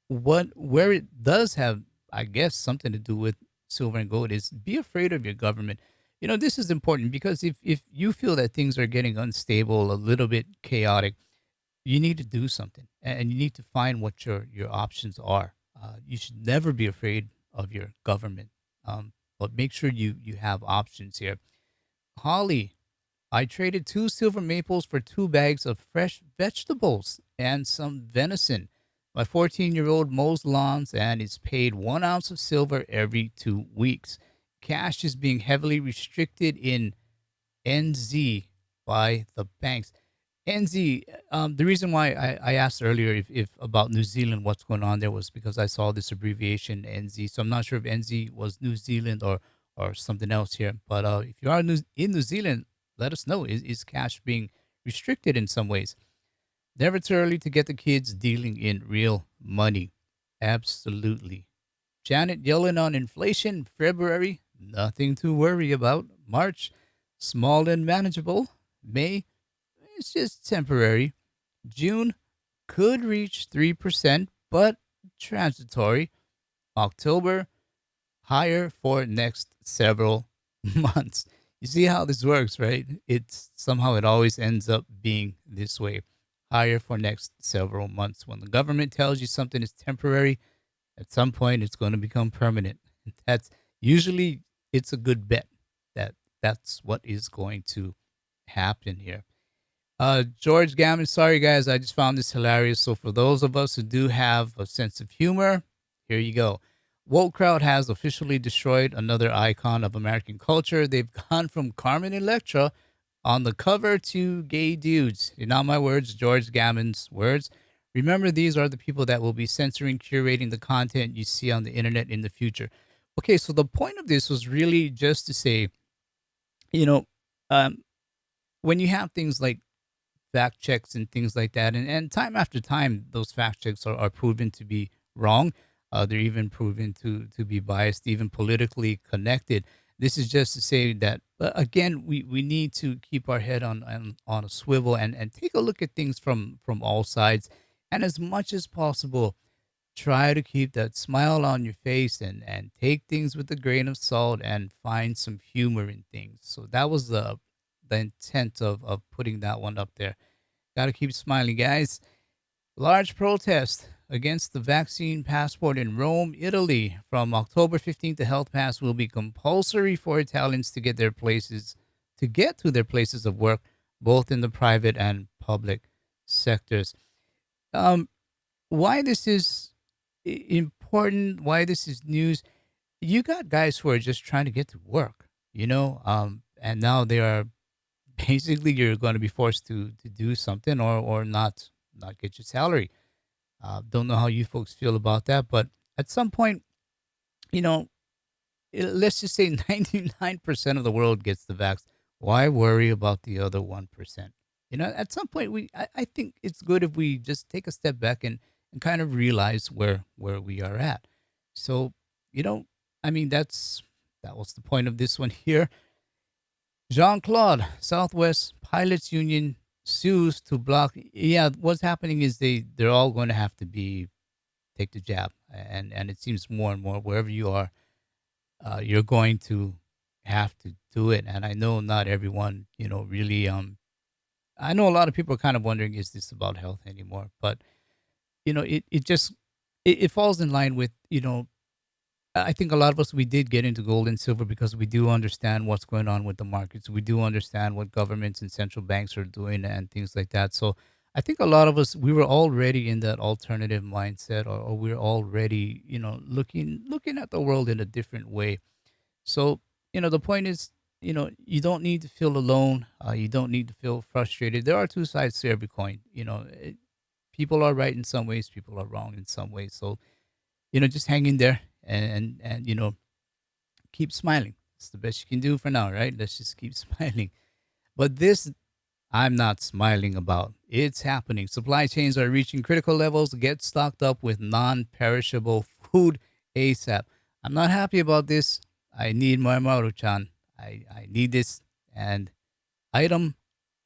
where it does have, I guess, something to do with silver and gold is be afraid of your government. This is important because if you feel that things are getting unstable, a little bit chaotic, you need to do something, and you need to find what your options are. You should never be afraid of your government, but make sure you have options here. Holly, I traded 2 silver maples for 2 bags of fresh vegetables and some venison. My 14-year-old mows lawns and is paid 1 ounce of silver every 2 weeks. Cash is being heavily restricted in NZ by the banks. NZ, the reason why I asked earlier if about New Zealand, what's going on there, was because I saw this abbreviation NZ. So I'm not sure if NZ was New Zealand or something else here. But if you are in New Zealand, let us know. Is cash being restricted in some ways? Never too early to get the kids dealing in real money. Absolutely. Janet yelling on inflation. February, nothing to worry about. March, small and manageable. May, it's just temporary. June could reach 3%, but transitory. October, higher for next several months. You see how this works, right? It's somehow it always ends up being this way. Higher for next several months. When the government tells you something is temporary, at some point it's going to become permanent. That's usually it's a good bet that that's what is going to happen here. George Gammon, sorry guys, I just found this hilarious. So for those of us who do have a sense of humor, here you go. Woke crowd has officially destroyed another icon of American culture. They've gone from Carmen Electra on the cover to gay dudes. Not my words, George Gammon's words. Remember, these are the people that will be censoring, curating the content you see on the internet in the future. Okay, so the point of this was really just to say, you know, um, when you have things like fact checks and things like that. And time after time, those fact checks are proven to be wrong. They're even proven to be biased, even politically connected. This is just to say that, again, we need to keep our head on a swivel and take a look at things from all sides. And as much as possible, try to keep that smile on your face and take things with a grain of salt and find some humor in things. So that was the intent of putting that one up there. Got to keep smiling, guys. Large protest against the vaccine passport in Rome, Italy. From October 15th, the health pass will be compulsory for Italians to get to their places of work, both in the private and public sectors. Um, why this is important? Why this is news? You got guys who are just trying to get to work, and now they are basically you're going to be forced to do something or not get your salary. Don't know how you folks feel about that, but at some point, you know, let's just say 99% of the world gets the vax. Why worry about the other 1%? At some point, I think it's good if we just take a step back and kind of realize where we are at. So, I mean, that was the point of this one here. Jean Claude, Southwest Pilots Union sues to block. Yeah, what's happening is they're all going to have to be take the jab, and it seems more and more wherever you are, you're going to have to do it. And I know not everyone, really. I know a lot of people are kind of wondering, is this about health anymore? But it falls in line with I think a lot of us we did get into gold and silver because we do understand what's going on with the markets. We do understand what governments and central banks are doing and things like that. So I think a lot of us we were already in that alternative mindset, or we're already looking at the world in a different way. So the point is you don't need to feel alone. You don't need to feel frustrated. There are two sides to every coin. People are right in some ways, people are wrong in some ways. So just hang in there and keep smiling. It's the best you can do for now, right? Let's just keep smiling. But this, I'm not smiling about. It's happening. Supply chains are reaching critical levels. Get stocked up with non-perishable food ASAP. I'm not happy about this. I need more Maruchan. I need this. And item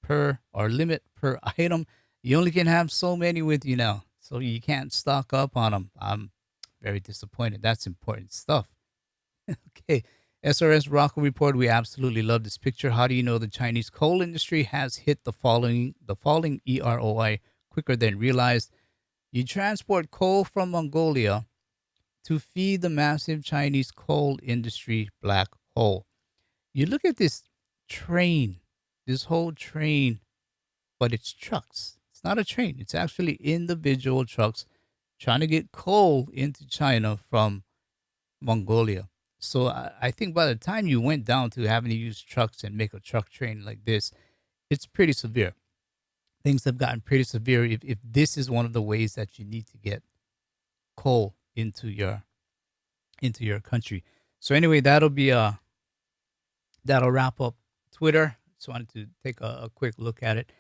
per or limit per item. You only can have so many with you now. So you can't stock up on them. I'm very disappointed. That's important stuff. Okay. SRSrocco report. We absolutely love this picture. How do you know the Chinese coal industry has hit the falling EROI quicker than realized? You transport coal from Mongolia to feed the massive Chinese coal industry black hole. You look at this train, this whole train, but it's trucks. It's not a train. It's actually individual trucks trying to get coal into China from Mongolia. So I think by the time you went down to having to use trucks and make a truck train like this, it's pretty severe. Things have gotten pretty severe if this is one of the ways that you need to get coal into your country. So anyway, that'll wrap up Twitter. Just wanted to take a quick look at it.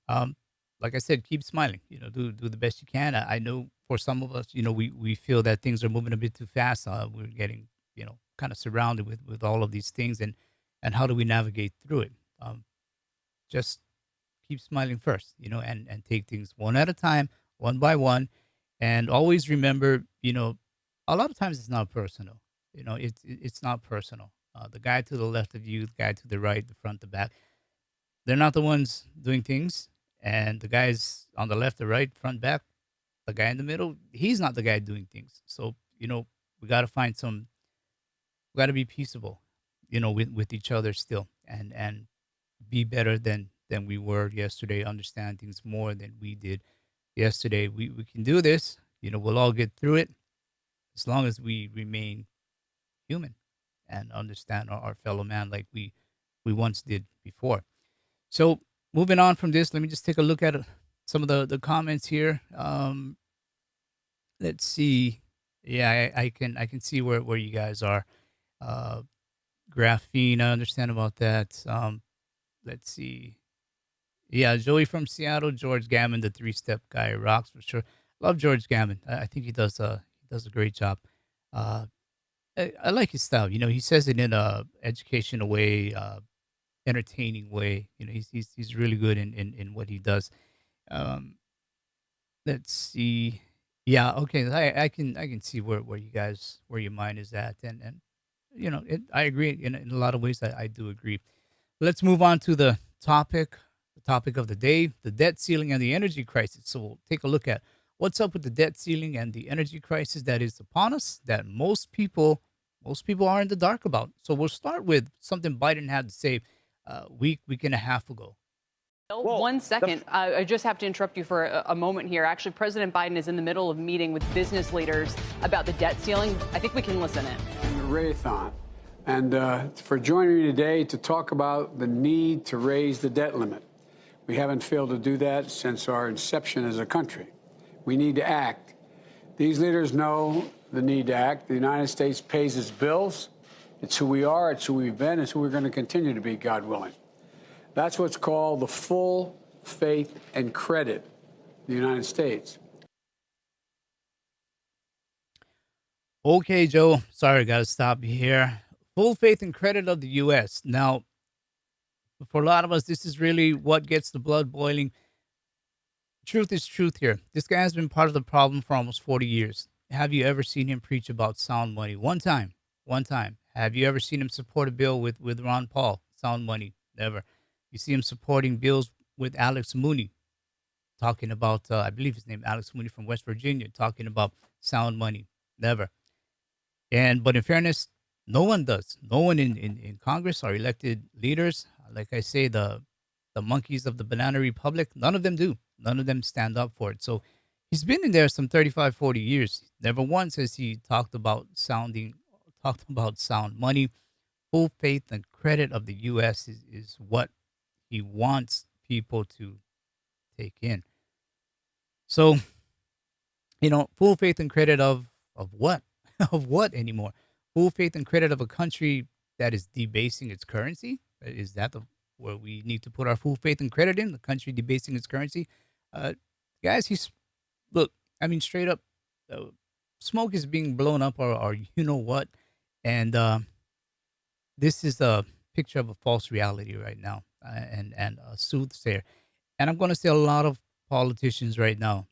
Um, like I said, keep smiling. Do the best you can. I know for some of us, we feel that things are moving a bit too fast. We're getting, kind of surrounded with all of these things, and how do we navigate through it? Just keep smiling first, and take things one at a time, one by one, and always remember, a lot of times it's not personal. It's not personal. The guy to the left of you, the guy to the right, the front, the back, they're not the ones doing things, and the guys on the left, the right, front, back, the guy in the middle, he's not the guy doing things. So we got to find some. We got to be peaceable, with each other still, and be better than we were yesterday. Understand things more than we did yesterday. We can do this. We'll all get through it as long as we remain human and understand our fellow man like we once did before. So moving on from this, let me just take a look at some of the comments here. Let's see. Yeah, I can see where you guys are. Uh, Graphene, I understand about that. Let's see. Yeah, Joey from Seattle, George Gammon, the three-step guy, rocks for sure. Love George Gammon. I think he does a great job. Uh, I like his style. He says it in a educational way, entertaining way. He's really good in what he does. Um, let's see. Yeah, okay. I can see where you guys where your mind is at, and I agree in a lot of ways. I do agree. Let's move on to the topic of the day, the debt ceiling and the energy crisis. So we'll take a look at what's up with the debt ceiling and the energy crisis that is upon us that most people are in the dark about. So we'll start with something Biden had to say week and a half ago. Well, 1 second. I just have to interrupt you for a moment here. Actually, President Biden is in the middle of meeting with business leaders about the debt ceiling. I think we can listen in. Raython, and for joining me today to talk about the need to raise the debt limit. We haven't failed to do that since our inception as a country. We need to act. These leaders know the need to act. The United States pays its bills. It's who we are. It's who we've been. It's who we're going to continue to be, God willing. That's what's called the full faith and credit of the United States. Okay, Joe. Sorry, got to stop you here. Full faith and credit of the U.S. Now, for a lot of us, this is really what gets the blood boiling. Truth is truth here. This guy has been part of the problem for almost 40 years. Have you ever seen him preach about sound money? One time. One time. Have you ever seen him support a bill with Ron Paul? Sound money? Never. You see him supporting bills with Alex Mooney, talking about, I believe his name, Alex Mooney from West Virginia, talking about sound money. Never. But in fairness, no one does. No one in Congress, our elected leaders, like I say, the monkeys of the banana republic, none of them do. None of them stand up for it. So he's been in there some 35, 40 years. Never once has he talked about sound money. Full faith and credit of the U.S. is what he wants people to take in. So, full faith and credit of what? Of what anymore? Full faith and credit of a country that is debasing its currency? Is that where we need to put our full faith and credit in? The country debasing its currency? Guys, straight up, smoke is being blown up or you know what? And this is a picture of a false reality right now, and a soothsayer. And I'm going to say a lot of politicians right now,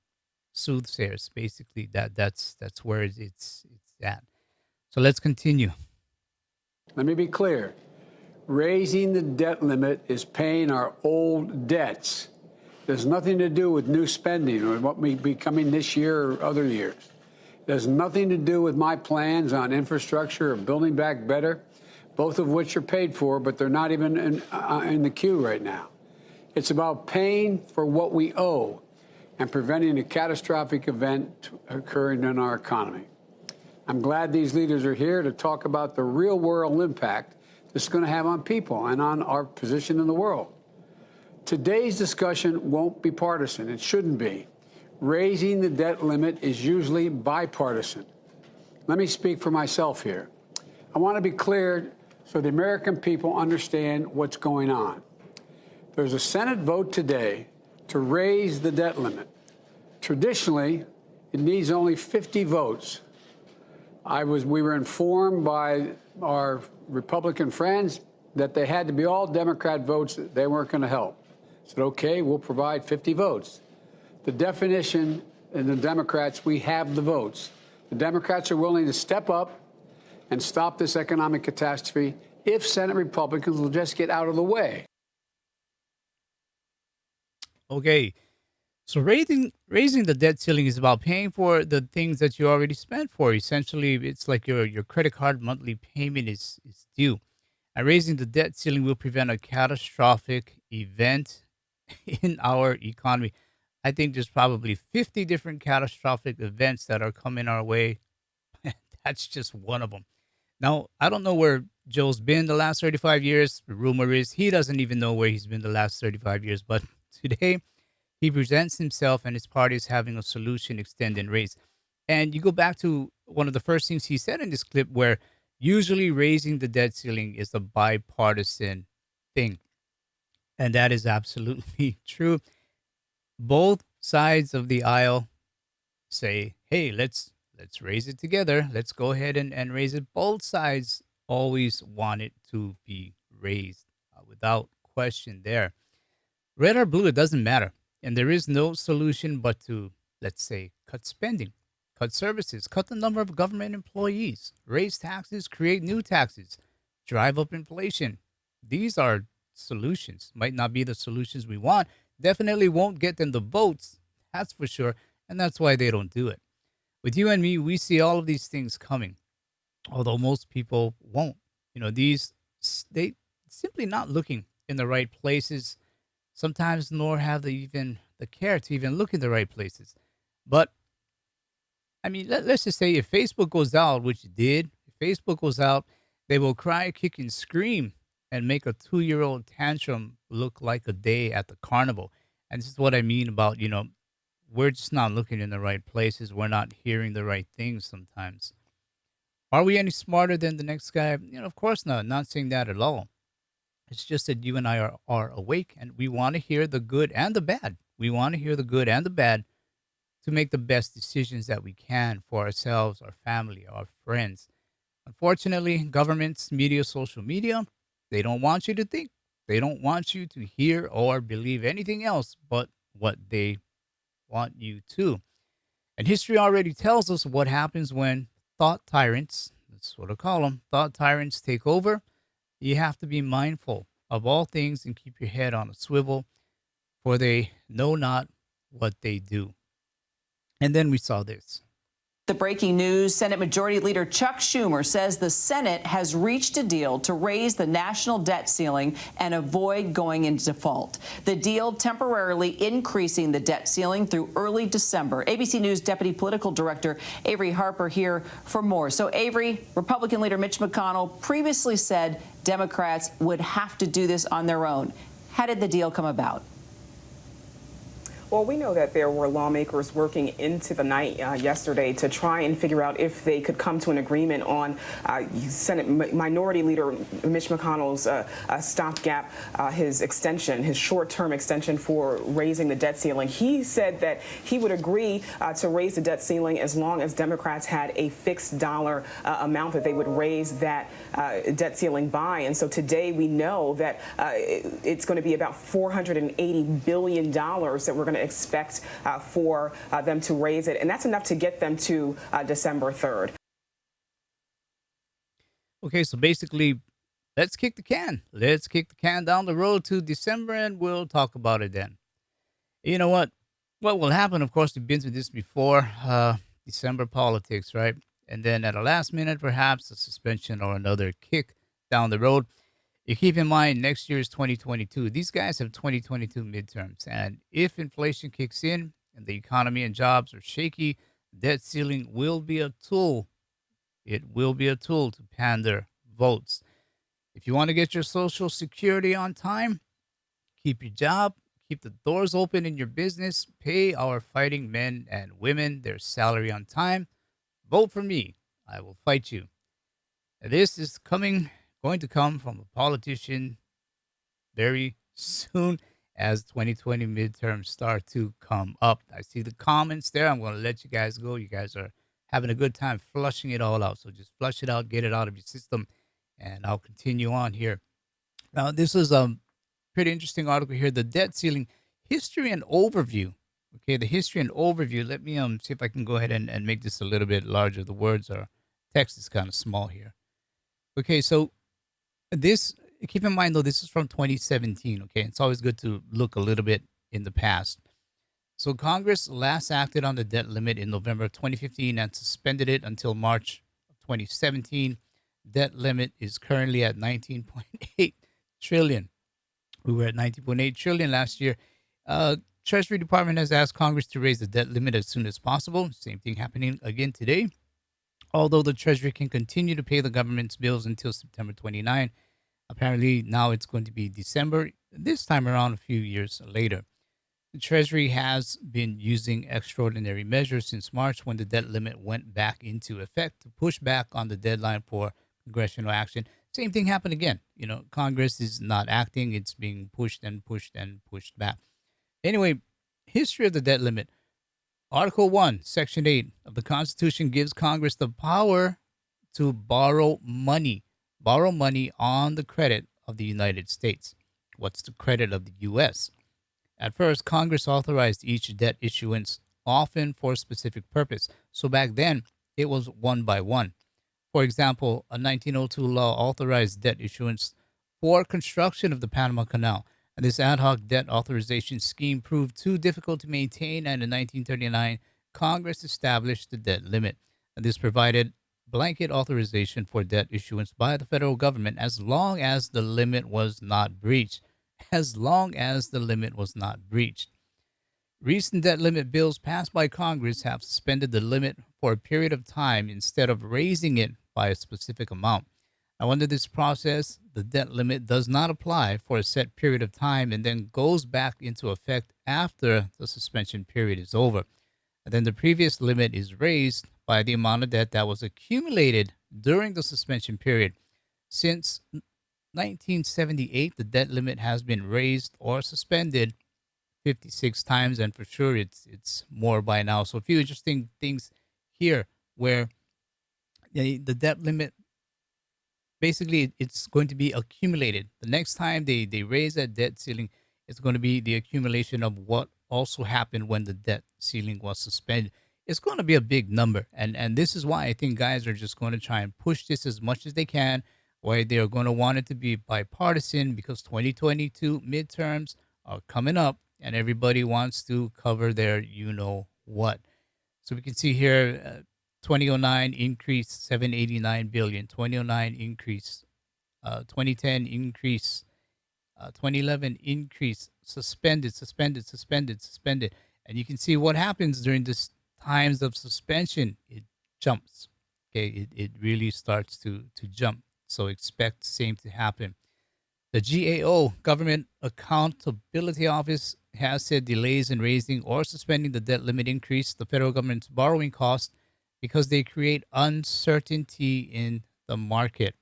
soothsayers. Basically, that's where it's at. So let's continue. Let me be clear. Raising the debt limit is paying our old debts. There's nothing to do with new spending or what may be coming this year or other years. There's nothing to do with my plans on infrastructure or building back better, both of which are paid for, but they're not even in the queue right now. It's about paying for what we owe and preventing a catastrophic event occurring in our economy. I'm glad these leaders are here to talk about the real world impact this is going to have on people and on our position in the world. Today's discussion won't be partisan. It shouldn't be. Raising the debt limit is usually bipartisan. Let me speak for myself here. I want to be clear so the American people understand what's going on. There's a Senate vote today to raise the debt limit. Traditionally, it needs only 50 votes. We were informed by our Republican friends that they had to be all Democrat votes. They weren't going to help. said, okay, we'll provide 50 votes. The definition in the Democrats, we have the votes. The Democrats are willing to step up and stop this economic catastrophe if Senate Republicans will just get out of the way. Okay. So raising the debt ceiling is about paying for the things that you already spent for. Essentially, it's like your credit card monthly payment is due. And raising the debt ceiling will prevent a catastrophic event in our economy. I think there's probably 50 different catastrophic events that are coming our way. That's just one of them. Now, I don't know where Joe's been the last 35 years. The rumor is he doesn't even know where he's been the last 35 years. But today, he presents himself and his party as having a solution, extend and raise. And you go back to one of the first things he said in this clip where usually raising the debt ceiling is a bipartisan thing. And that is absolutely true. Both sides of the aisle say, hey, let's raise it together. Let's go ahead and raise it. Both sides always want it to be raised without question there. Red or blue, it doesn't matter. And there is no solution but to, let's say, cut spending, cut services, cut the number of government employees, raise taxes, create new taxes, drive up inflation. These are solutions. Might not be the solutions we want. Definitely won't get them the votes. That's for sure. And that's why they don't do it. With you and me, we see all of these things coming, although most people won't. They simply not looking in the right places sometimes, nor have they even the care to even look in the right places. But I mean, let's just say if Facebook goes out, which it did, if Facebook goes out, they will cry, kick, and scream and make a 2-year-old tantrum look like a day at the carnival. And this is what I mean about, we're just not looking in the right places. We're not hearing the right things sometimes. Are we any smarter than the next guy? Of course not. Not saying that at all. It's just that you and I are awake and we want to hear the good and the bad. We want to hear the good and the bad to make the best decisions that we can for ourselves, our family, our friends. Unfortunately, governments, media, social media, they don't want you to think. They don't want you to hear or believe anything else but what they want you to. And history already tells us what happens when thought tyrants, that's what I call them, thought tyrants take over. You have to be mindful of all things and keep your head on a swivel, for they know not what they do. And then we saw this. The breaking news, Senate Majority Leader Chuck Schumer says the Senate has reached a deal to raise the national debt ceiling and avoid going into default. The deal temporarily increasing the debt ceiling through early December. ABC News Deputy Political Director Avery Harper here for more. So, Avery, Republican Leader Mitch McConnell previously said Democrats would have to do this on their own. How did the deal come about? Well, we know that there were lawmakers working into the night yesterday to try and figure out if they could come to an agreement on Senate Minority Leader Mitch McConnell's stopgap, his extension, his short-term extension for raising the debt ceiling. He said that he would agree to raise the debt ceiling as long as Democrats had a fixed dollar amount that they would raise that debt ceiling by. And so today we know that it's going to be about $480 billion that we're going to expect for them to raise it. And that's enough to get them to December 3rd. Okay, so basically, let's kick the can. Let's kick the can down the road to December and we'll talk about it then. You know what? What will happen, of course, we've been through this before, December politics, right? And then at the last minute, perhaps a suspension or another kick down the road. You keep in mind, next year is 2022. These guys have 2022 midterms. And if inflation kicks in and the economy and jobs are shaky, debt ceiling will be a tool. It will be a tool to pander votes. If you want to get your Social Security on time, keep your job, keep the doors open in your business, pay our fighting men and women their salary on time. Vote for me. I will fight you. This is going to come from a politician very soon as 2020 midterms start to come up. I see the comments there. I'm going to let you guys go. You guys are having a good time flushing it all out. So just flush it out, get it out of your system, and I'll continue on here. Now, this is pretty interesting article here. The debt ceiling history and overview. Okay, the history and overview. Let me see if I can go ahead and make this a little bit larger. The words are text is kind of small here. Okay, so this keep in mind though this is from 2017. Okay, it's always good to look a little bit in the past. So Congress last acted on the debt limit in November 2015 and suspended it until March of 2017. Debt limit is currently at 19.8 trillion. We were at 19.8 trillion last year. Treasury Department has asked Congress to raise the debt limit as soon as possible. Same thing happening again today. Although the Treasury can continue to pay the government's bills until September 29, apparently now it's going to be December, this time around a few years later. The Treasury has been using extraordinary measures since March when the debt limit went back into effect to push back on the deadline for congressional action. Same thing happened again. Congress is not acting. It's being pushed and pushed and pushed back. Anyway, history of the debt limit. Article 1, Section 8 of the Constitution gives Congress the power to borrow money on the credit of the United States. What's the credit of the U.S.? At first, Congress authorized each debt issuance, often for a specific purpose. So back then, it was one by one. For example, a 1902 law authorized debt issuance for construction of the Panama Canal. And this ad hoc debt authorization scheme proved too difficult to maintain, and in 1939, Congress established the debt limit. And this provided blanket authorization for debt issuance by the federal government as long as the limit was not breached. As long as the limit was not breached. Recent debt limit bills passed by Congress have suspended the limit for a period of time instead of raising it by a specific amount. Now, under this process, the debt limit does not apply for a set period of time and then goes back into effect after the suspension period is over. And then the previous limit is raised by the amount of debt that was accumulated during the suspension period. Since 1978, the debt limit has been raised or suspended 56 times, and for sure it's more by now. So a few interesting things here where the debt limit, basically it's going to be accumulated. The next time they raise that debt ceiling, it's going to be the accumulation of what also happened when the debt ceiling was suspended. It's going to be a big number. And this is why I think guys are just going to try and push this as much as they can, why they are going to want it to be bipartisan, because 2022 midterms are coming up and everybody wants to cover their you-know-what. So we can see here, 2009 increase 789 billion, 2009 increase, 2010 increase, 2011 increase, suspended. And you can see what happens during this times of suspension. It jumps. Okay, it really starts to jump. So expect the same to happen. The GAO, Government Accountability Office, has said delays in raising or suspending the debt limit increase the federal government's borrowing costs because they create uncertainty in the market.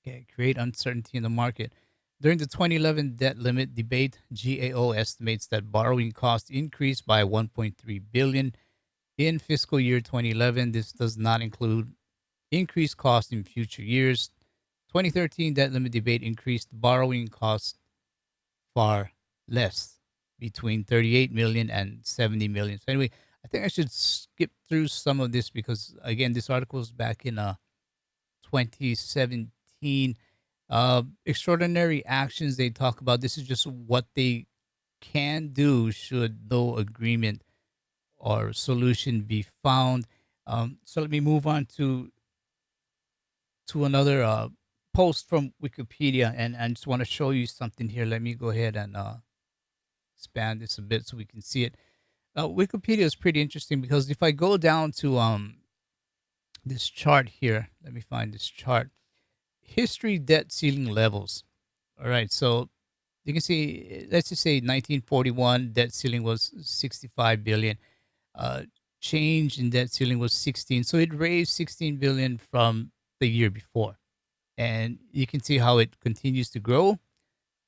Okay, create uncertainty in the market. During the 2011 debt limit debate, GAO estimates that borrowing costs increased by $1.3 billion in fiscal year 2011. This does not include increased costs in future years. 2013 debt limit debate increased borrowing costs far less, between 38 million and 70 million. So anyway, I think I should skip through some of this because, again, this article is back in 2017. Extraordinary actions they talk about. This is just what they can do should no agreement or solution be found. So let me move on to another post from Wikipedia, and I just want to show you something here. Let me go ahead and expand this a bit so we can see it. Wikipedia is pretty interesting because if I go down to this chart here, let me find this chart. History debt ceiling levels. All right, so you can see, let's just say 1941 debt ceiling was 65 billion. Change in debt ceiling was 16. So it raised 16 billion from the year before. And you can see how it continues to grow.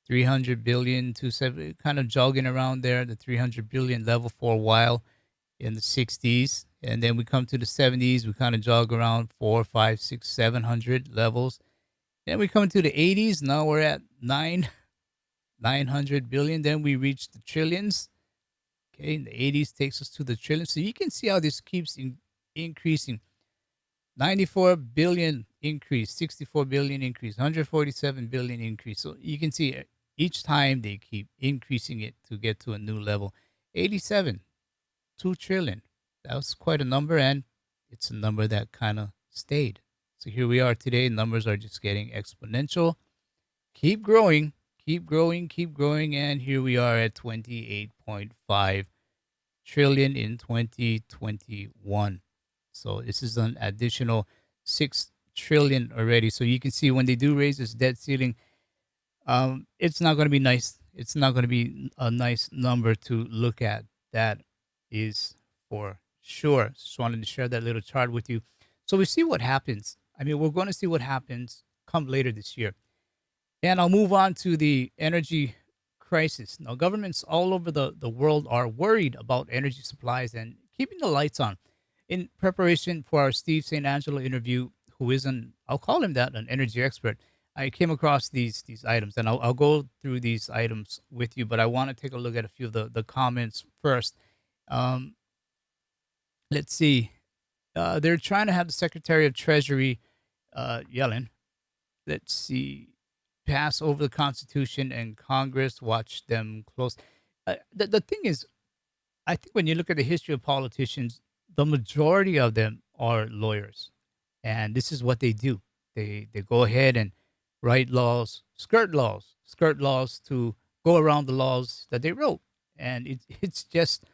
300 billion to seven, kind of jogging around there, the 300 billion level for a while in the 60s. And then we come to the 70s, we kind of jog around 4, 5, 6, 700 levels. Then we come to the 80s. Now we're at 9 900 billion. Then we reach the trillions. Okay, in the 80s takes us to the trillions. So you can see how this keeps increasing. 94 billion increase, 64 billion increase, 147 billion increase. So you can see each time they keep increasing it to get to a new level. 87, 2 trillion. That was quite a number, and it's a number that kind of stayed. So here we are today. Numbers are just getting exponential. Keep growing, keep growing, keep growing. And here we are at 28.5 trillion in 2021. So this is an additional 6 trillion already. So you can see when they do raise this debt ceiling, it's not going to be nice. It's not going to be a nice number to look at. That is for sure. Just wanted to share that little chart with you. So we see what happens. I mean, we're going to see what happens come later this year. And I'll move on to the energy crisis. Now, governments all over the world are worried about energy supplies and keeping the lights on. In preparation for our Steve St. Angelo interview, who is I'll call him that, an energy expert, I came across these items, and I'll go through these items with you, but I want to take a look at a few of the comments first. Um, let's see. They're trying to have the Secretary of Treasury, Yellen, let's see, pass over the Constitution, and Congress watch them close. The thing is, I think when you look at the history of politicians, the majority of them are lawyers, and this is what they do. They go ahead and write laws, skirt laws to go around the laws that they wrote, and it's just,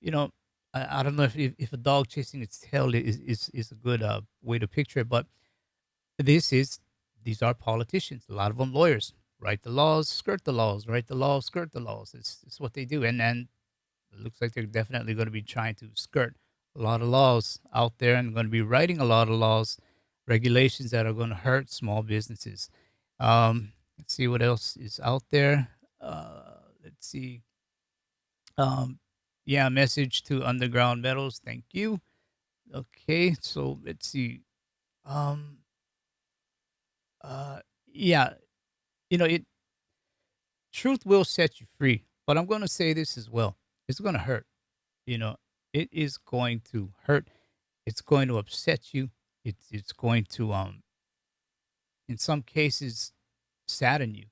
you know, I don't know if a dog chasing its tail is a good way to picture it, but these are politicians. A lot of them lawyers. Write the laws, skirt the laws. Write the laws, skirt the laws. It's what they do, and it looks like they're definitely going to be trying to skirt a lot of laws out there, and going to be writing a lot of laws, regulations that are going to hurt small businesses. Let's see what else is out there. Let's see. Yeah, message to Underground Metals. Thank you. Okay, so let's see. Um, yeah, it truth will set you free, but I'm going to say this as well. It's going to hurt. You know, it is going to hurt. It's going to upset you. It's going to in some cases sadden you.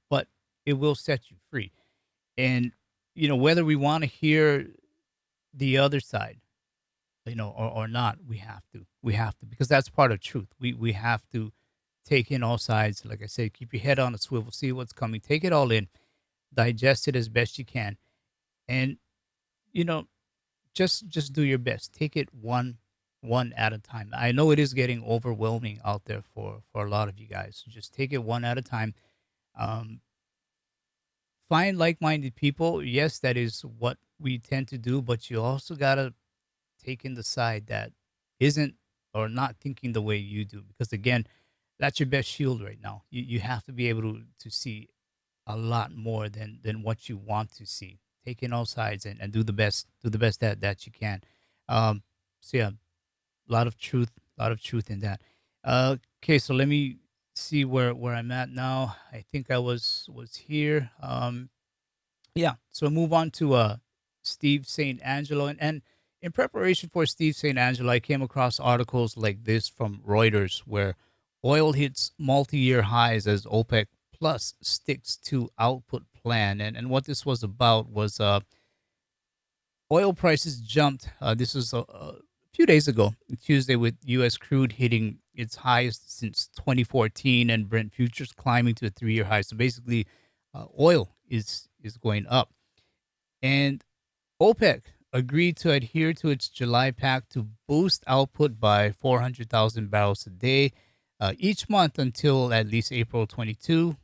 But it will set you free. And whether we want to hear the other side, or not, we have to because that's part of truth. We have to take in all sides. Like I said, keep your head on a swivel, see what's coming, take it all in, digest it as best you can, and you know just do your best. Take it one at a time. I know it is getting overwhelming out there for a lot of you guys. So just take it one at a time. um Find like-minded people. Yes, that is what we tend to do, but you also got to take in the side that isn't or not thinking the way you do, because again, that's your best shield right now. You have to be able to see a lot more than what you want to see. Take in all sides and do the best that you can. So yeah, a lot of truth in that. Okay, so let me see where I'm at now. I think I was here. Yeah, so move on to Steve St. Angelo. And in preparation for Steve St. Angelo, I came across articles like this from Reuters where oil hits multi-year highs as OPEC Plus sticks to output plan. And what this was about was oil prices jumped. This was a few days ago, Tuesday, with U.S. crude hitting its highest since 2014 and Brent futures climbing to a three-year high. So basically, oil is going up. And OPEC agreed to adhere to its July pact to boost output by 400,000 barrels a day each month until at least April 2022,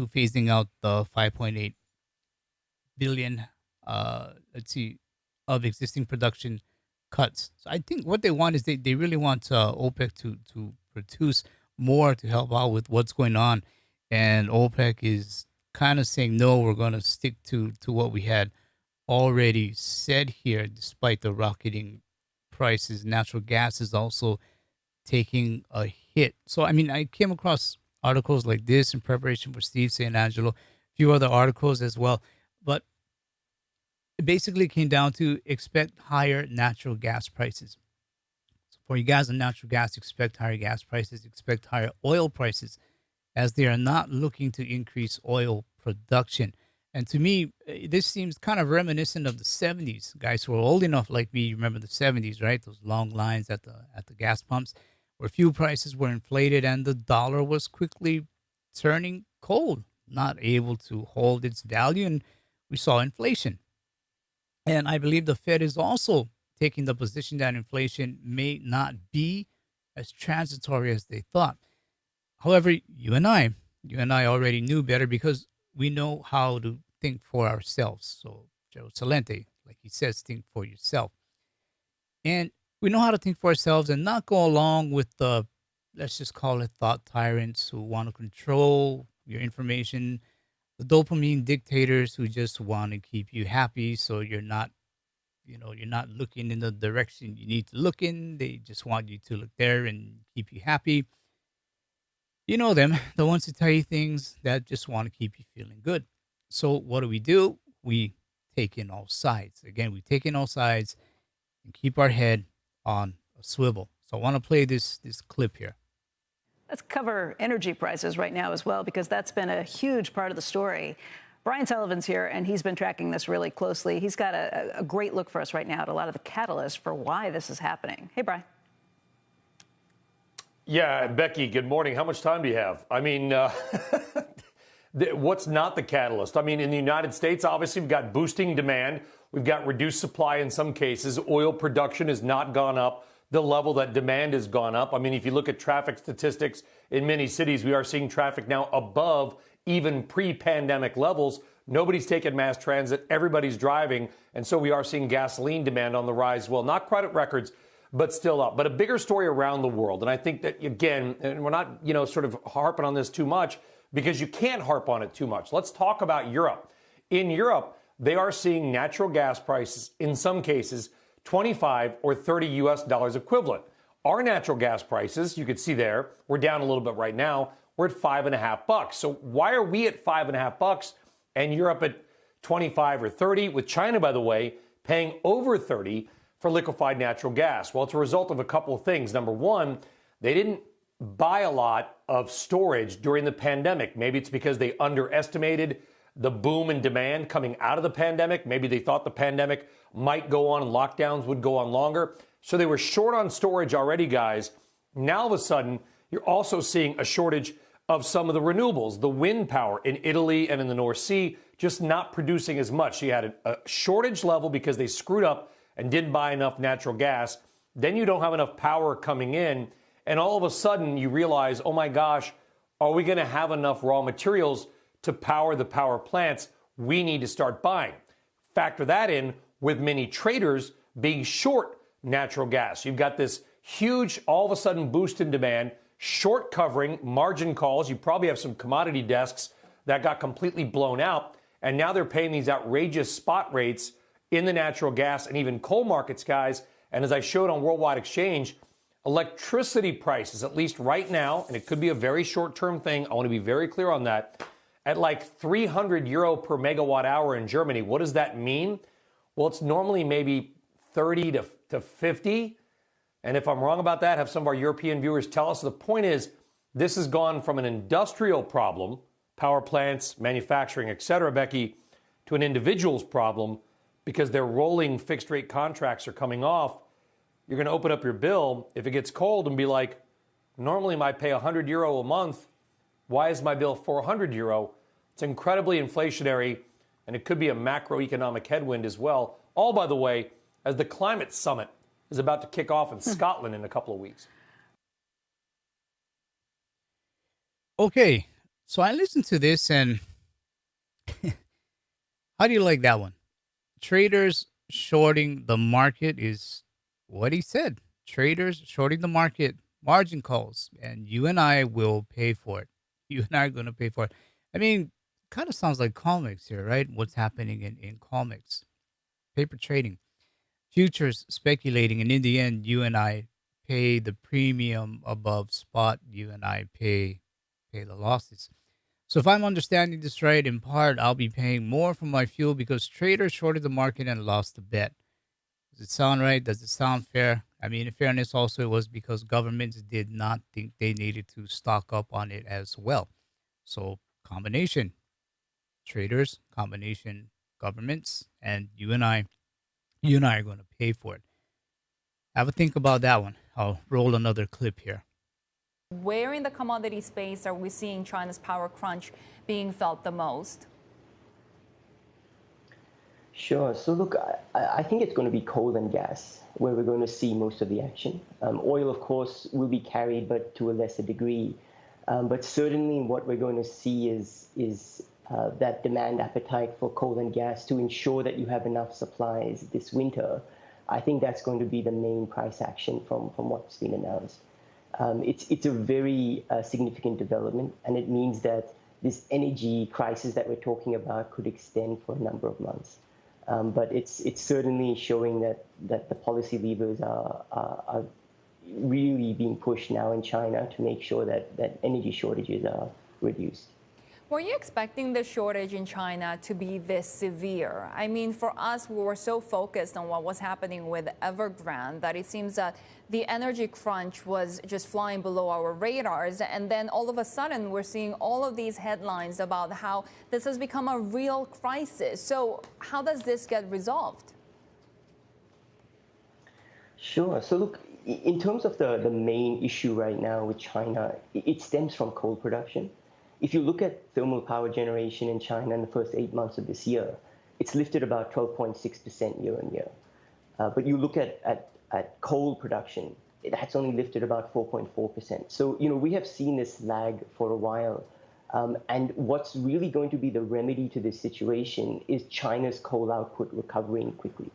phasing out the 5.8 billion, let's see, of existing production cuts. So I think what they want is they really want OPEC to produce more to help out with what's going on. And OPEC is kind of saying, no, we're going to stick to what we had already said here, despite the rocketing prices. Natural gas is also taking a hit. So, I mean, I came across articles like this in preparation for Steve St. Angelo. few other articles as well. But it basically came down to expect higher natural gas prices. So for you guys on natural gas, expect higher gas prices, expect higher oil prices, as they are not looking to increase oil production. And to me, this seems kind of reminiscent of the 70s. Guys who are old enough like me remember the 70s, right? Those long lines at the gas pumps where fuel prices were inflated and the dollar was quickly turning cold, not able to hold its value, and we saw inflation. And I believe the Fed is also taking the position that inflation may not be as transitory as they thought. However, you and I already knew better because we know how to think for ourselves. So Joe Salente, like he says, think for yourself. And we know how to think for ourselves and not go along with the, let's just call it thought tyrants who want to control your information, the dopamine dictators who just want to keep you happy so you're not looking in the direction you need to look in. They just want you to look there and keep you happy. You know them, the ones who tell you things that just want to keep you feeling good. So what do? We take in all sides. Again, we take in all sides and keep our head on a swivel. So I want to play this clip here. Let's cover energy prices right now as well, because that's been a huge part of the story. Brian Sullivan's here, and he's been tracking this really closely. He's got a great look for us right now at a lot of the catalysts for why this is happening. Hey, Brian. Yeah, Becky, good morning. How much time do you have? I mean, what's not the catalyst? I mean, in the United States, obviously, we've got boosting demand. We've got reduced supply in some cases. Oil production has not gone up the level that demand has gone up. I mean, if you look at traffic statistics in many cities, we are seeing traffic now above even pre-pandemic levels. Nobody's taking mass transit. Everybody's driving. And so we are seeing gasoline demand on the rise. Well, not quite at records, but still up. But a bigger story around the world. And I think that, again, and we're not, sort of harping on this too much because you can't harp on it too much. Let's talk about Europe. In Europe, they are seeing natural gas prices, in some cases, 25 or 30 US dollars equivalent. Our natural gas prices, you could see there, we're down a little bit right now. We're at $5.50. So why are we at $5.50 and Europe at 25 or 30? With China, by the way, paying over 30 for liquefied natural gas. Well, it's a result of a couple of things. Number one, they didn't buy a lot of storage during the pandemic. Maybe it's because they underestimated the boom in demand coming out of the pandemic. Maybe they thought the pandemic might go on and lockdowns would go on longer. So they were short on storage already, guys. Now, all of a sudden, you're also seeing a shortage of some of the renewables, the wind power in Italy and in the North Sea, just not producing as much. You had a shortage level because they screwed up and didn't buy enough natural gas. Then you don't have enough power coming in. And all of a sudden you realize, oh my gosh, are we going to have enough raw materials to power the power plants? We need to start buying. Factor that in with many traders being short natural gas. You've got this huge, all of a sudden boost in demand, short covering, margin calls. You probably have some commodity desks that got completely blown out. And now they're paying these outrageous spot rates in the natural gas and even coal markets, guys. And as I showed on Worldwide Exchange, electricity prices, at least right now, and it could be a very short-term thing, I want to be very clear on that, at like 300 euro per megawatt hour in Germany. What does that mean? Well, it's normally maybe 30 to 50. And if I'm wrong about that, have some of our European viewers tell us. The point is, this has gone from an industrial problem, power plants, manufacturing, et cetera, Becky, to an individual's problem because their rolling fixed rate contracts are coming off. You're going to open up your bill if it gets cold and be like, normally I pay 100 euro a month. Why is my bill 400 euro? It's incredibly inflationary, and it could be a macroeconomic headwind as well. All, by the way, as the climate summit is about to kick off in Scotland in a couple of weeks. Okay, so I listened to this, and how do you like that one? Traders shorting the market is what he said. Traders shorting the market, margin calls, and you and I will pay for it. You and I are going to pay for it. I mean, kind of sounds like comics here, right? What's happening in comics, paper trading, futures speculating, and in the end, you and I pay the premium above spot. You and I pay the losses. So if I'm understanding this right, in part, I'll be paying more for my fuel because traders shorted the market and lost the bet. Does it sound right? Does it sound fair? I mean, in fairness, also, it was because governments did not think they needed to stock up on it as well. So, combination traders, combination governments, and you and I are going to pay for it. Have a think about that one. I'll roll another clip here. Where in the commodity space are we seeing China's power crunch being felt the most? Sure. So look, I think it's going to be coal and gas where we're going to see most of the action. Oil, of course, will be carried, but to a lesser degree. But certainly what we're going to see is that demand appetite for coal and gas to ensure that you have enough supplies this winter. I think that's going to be the main price action from what's been announced. It's a very significant development, and it means that this energy crisis that we're talking about could extend for a number of months. But it's certainly showing that the policy levers are really being pushed now in China to make sure that energy shortages are reduced. Were you expecting the shortage in China to be this severe? I mean, for us, we were so focused on what was happening with Evergrande that it seems that the energy crunch was just flying below our radars. And then all of a sudden, we're seeing all of these headlines about how this has become a real crisis. So how does this get resolved? Sure. So look, in terms of the main issue right now with China, it stems from coal production. If you look at thermal power generation in China in the first 8 months of this year, it's lifted about 12.6% year on year. But you look at coal production, that's only lifted about 4.4%. So, we have seen this lag for a while. And what's really going to be the remedy to this situation is China's coal output recovering quickly.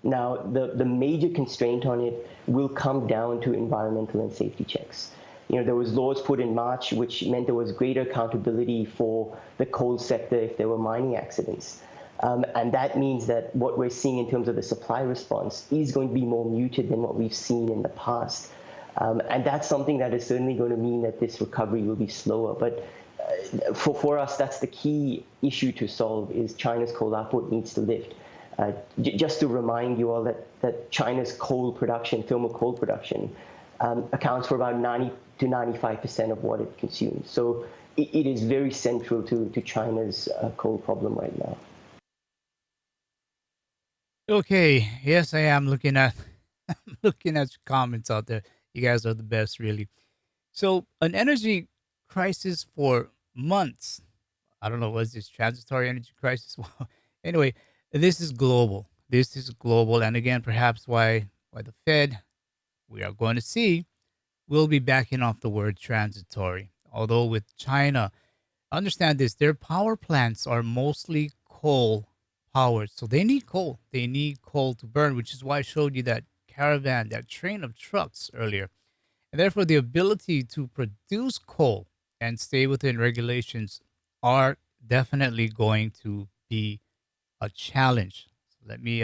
Now, the major constraint on it will come down to environmental and safety checks. There was laws put in March, which meant there was greater accountability for the coal sector if there were mining accidents. And that means that what we're seeing in terms of the supply response is going to be more muted than what we've seen in the past. And that's something that is certainly going to mean that this recovery will be slower. But for us, that's the key issue to solve is China's coal output needs to lift. Just to remind you all that China's coal production, thermal coal production, accounts for about 90 to 95% of what it consumes. So it is very central to China's coal problem right now. Okay, yes, I am looking at looking at your comments out there. You guys are the best, really. So, an energy crisis for months. I don't know, was this transitory energy crisis? Well, anyway, this is global. This is global, and again, perhaps why the Fed, we are going to see, will be backing off the word transitory. Although with China, understand this, their power plants are mostly coal powered. So they need coal. They need coal to burn, which is why I showed you that caravan, that train of trucks earlier. And therefore, the ability to produce coal and stay within regulations are definitely going to be a challenge. So let me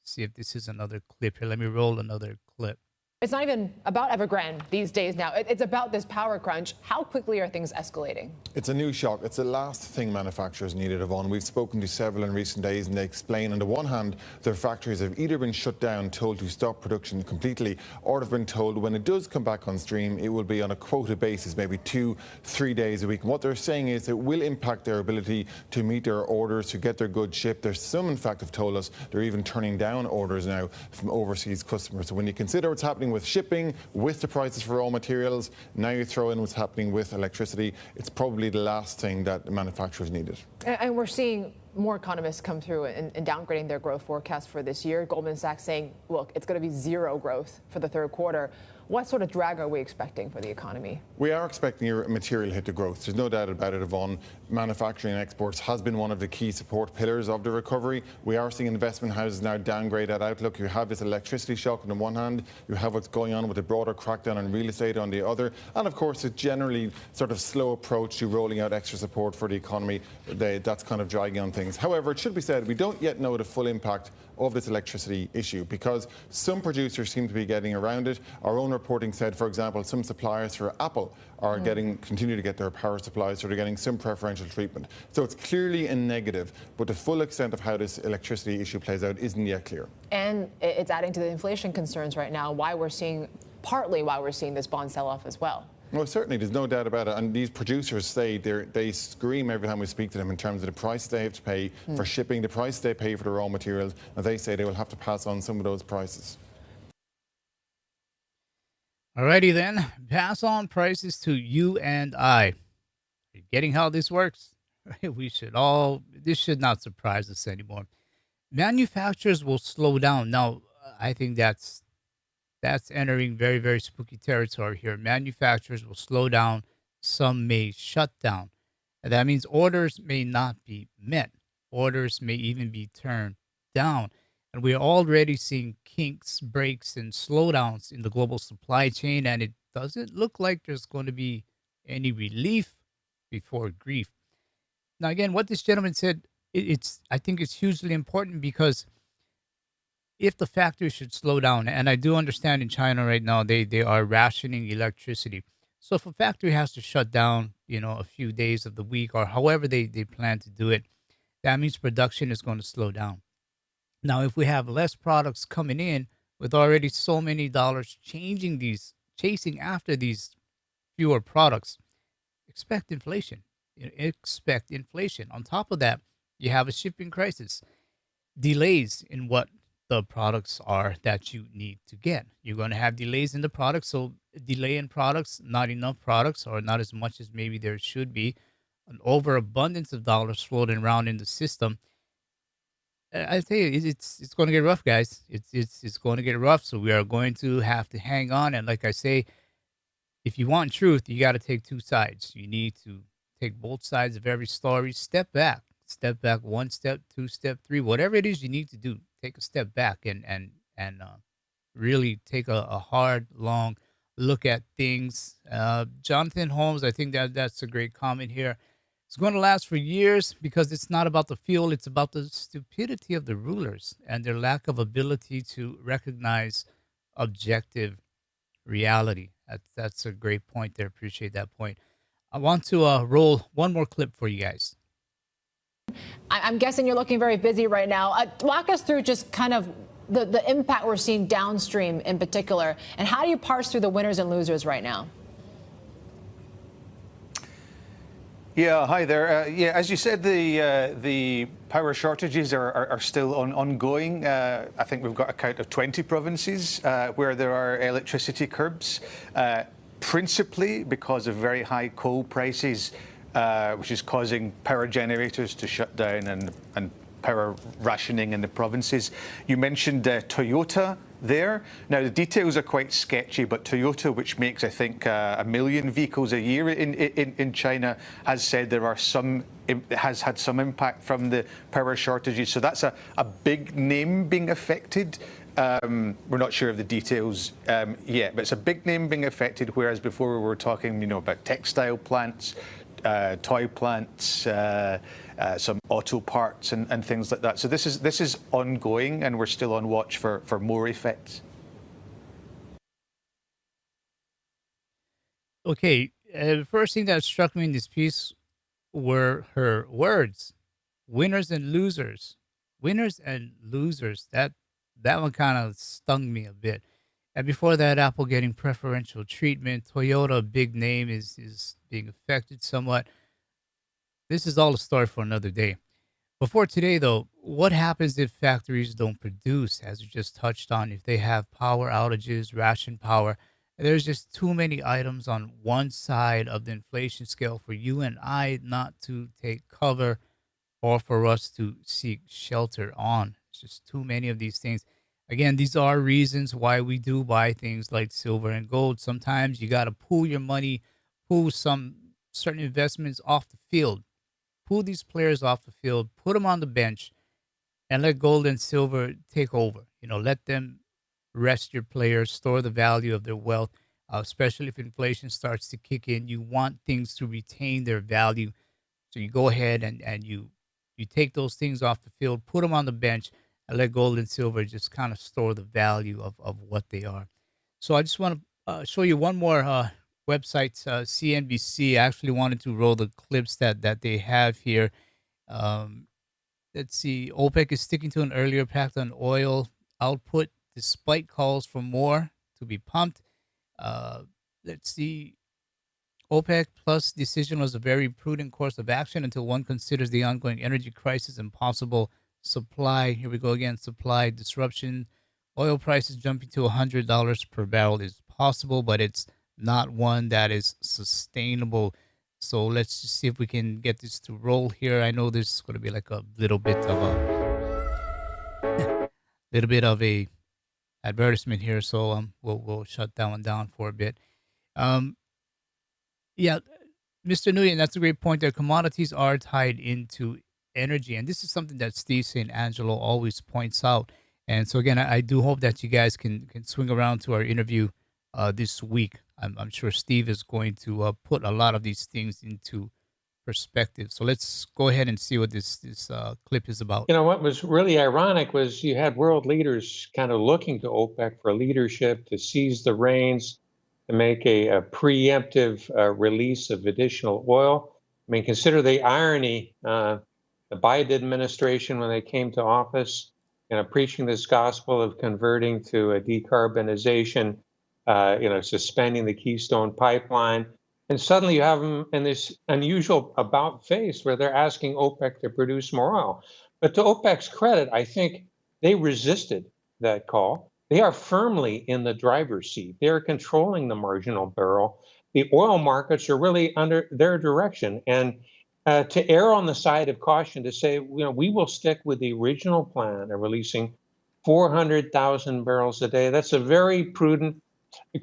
see if this is another clip here. Let me roll another clip. It's not even about Evergrande these days now. It's about this power crunch. How quickly are things escalating? It's a new shock. It's the last thing manufacturers needed, Yvonne. We've spoken to several in recent days, and they explain, on the one hand, their factories have either been shut down, told to stop production completely, or have been told when it does come back on stream, it will be on a quota basis, maybe 2-3 days a week. And what they're saying is it will impact their ability to meet their orders, to get their goods shipped. There's some, in fact, have told us they're even turning down orders now from overseas customers. So when you consider what's happening with shipping, with the prices for raw materials, now you throw in what's happening with electricity, it's probably the last thing that manufacturers needed. And we're seeing more economists come through and downgrading their growth forecast for this year. Goldman Sachs saying, look, it's going to be zero growth for the third quarter. What sort of drag are we expecting for the economy? We are expecting a material hit to growth. There's no doubt about it, Yvonne. Manufacturing and exports has been one of the key support pillars of the recovery. We are seeing investment houses now downgrade that outlook. You have this electricity shock on the one hand. You have what's going on with the broader crackdown on real estate on the other. And of course, a generally sort of slow approach to rolling out extra support for the economy. That's kind of dragging on things. savings. However, it should be said we don't yet know the full impact of this electricity issue because some producers seem to be getting around it. Our own reporting said, for example, some suppliers for Apple are continue to get their power supplies, so they're getting some preferential treatment. So it's clearly a negative, but the full extent of how this electricity issue plays out isn't yet clear. And it's adding to the inflation concerns right now, partly why we're seeing this bond sell-off as well. Well, certainly, there's no doubt about it. And these producers say they scream every time we speak to them in terms of the price they have to pay for shipping, the price they pay for the raw materials, and they say they will have to pass on some of those prices. Alrighty then, pass on prices to you and I. You're getting how this works? This should not surprise us anymore. Manufacturers will slow down. Now, I think that's entering very, very spooky territory here. Manufacturers will slow down. Some may shut down. And that means orders may not be met. Orders may even be turned down. And we're already seeing kinks, breaks, and slowdowns in the global supply chain. And it doesn't look like there's going to be any relief before grief. Now, again, what this gentleman said, I think it's hugely important because if the factory should slow down, and I do understand in China right now, they are rationing electricity. So if a factory has to shut down, a few days of the week or however they plan to do it, that means production is going to slow down. Now, if we have less products coming in with already so many dollars chasing after these fewer products, expect inflation. Expect inflation. On top of that, you have a shipping crisis, delays in what the products are that you need to get. You're going to have delays in the products. So delay in products, not enough products, or not as much as maybe there should be, an overabundance of dollars floating around in the system. I tell you, it's going to get rough, guys. It's going to get rough. So we are going to have to hang on. And like I say, if you want truth, you got to take two sides. You need to take both sides of every story. Step back, one step, two step, three, whatever it is you need to do. Take a step back and really take a hard, long look at things. Jonathan Holmes, I think that's a great comment here. It's going to last for years because it's not about the fuel. It's about the stupidity of the rulers and their lack of ability to recognize objective reality. That's a great point there. Appreciate that point. I want to roll one more clip for you guys. I'm guessing you're looking very busy right now. Walk us through just kind of the impact we're seeing downstream in particular, and how do you parse through the winners and losers right now? Yeah, hi there. As you said, the power shortages are still ongoing. I think we've got a count of 20 provinces where there are electricity curbs, principally because of very high coal prices, which is causing power generators to shut down and power rationing in the provinces. You mentioned Toyota there. Now, the details are quite sketchy, but Toyota, which makes, I think, 1 million vehicles a year in China, has said has had some impact from the power shortages. So that's a big name being affected. We're not sure of the details yet, but it's a big name being affected, whereas before we were talking, about textile plants, toy plants, some auto parts and things like that. So this is ongoing, and we're still on watch for more effects. Okay, the first thing that struck me in this piece were her words, winners and losers. Winners and losers. That one kind of stung me a bit. And before that, Apple getting preferential treatment. Toyota, big name, is being affected somewhat. This is all a story for another day. Before today, though, what happens if factories don't produce, as we just touched on, if they have power outages, ration power? There's just too many items on one side of the inflation scale for you and I not to take cover or for us to seek shelter on. It's just too many of these things. Again, these are reasons why we do buy things like silver and gold. Sometimes you got to pull your money, pull some certain investments off the field, pull these players off the field, put them on the bench, and let gold and silver take over. Let them rest your players, store the value of their wealth, especially if inflation starts to kick in. You want things to retain their value. So you go ahead and you You take those things off the field, put them on the bench, and let gold and silver just kind of store the value of what they are. So I just want to show you one more website, CNBC. I actually wanted to roll the clips that they have here. Um, let's see. OPEC is sticking to an earlier pact on oil output despite calls for more to be pumped. Uh, let's see. OPEC Plus decision was a very prudent course of action until one considers the ongoing energy crisis and possible supply. Here we go again. Supply disruption. Oil prices jumping to $100 per barrel is possible, but it's not one that is sustainable. So let's just see if we can get this to roll here. I know there's going to be like a little bit of a advertisement here, so we'll shut that one down for a bit. Um, yeah, Mr. Nguyen, that's a great point there. Commodities are tied into energy, and this is something that Steve St. Angelo always points out. And so again, I do hope that you guys can swing around to our interview this week. I'm sure Steve is going to put a lot of these things into perspective. So let's go ahead and see what this clip is about. You know, what was really ironic was you had world leaders kind of looking to OPEC for leadership to seize the reins, to make a preemptive release of additional oil. I mean, consider the irony. The Biden administration, when they came to office, preaching this gospel of converting to a decarbonization, suspending the Keystone Pipeline. And suddenly you have them in this unusual about face where they're asking OPEC to produce more oil. But to OPEC's credit, I think they resisted that call. They are firmly in the driver's seat. They are controlling the marginal barrel. The oil markets are really under their direction. And to err on the side of caution, to say, we will stick with the original plan of releasing 400,000 barrels a day, that's a very prudent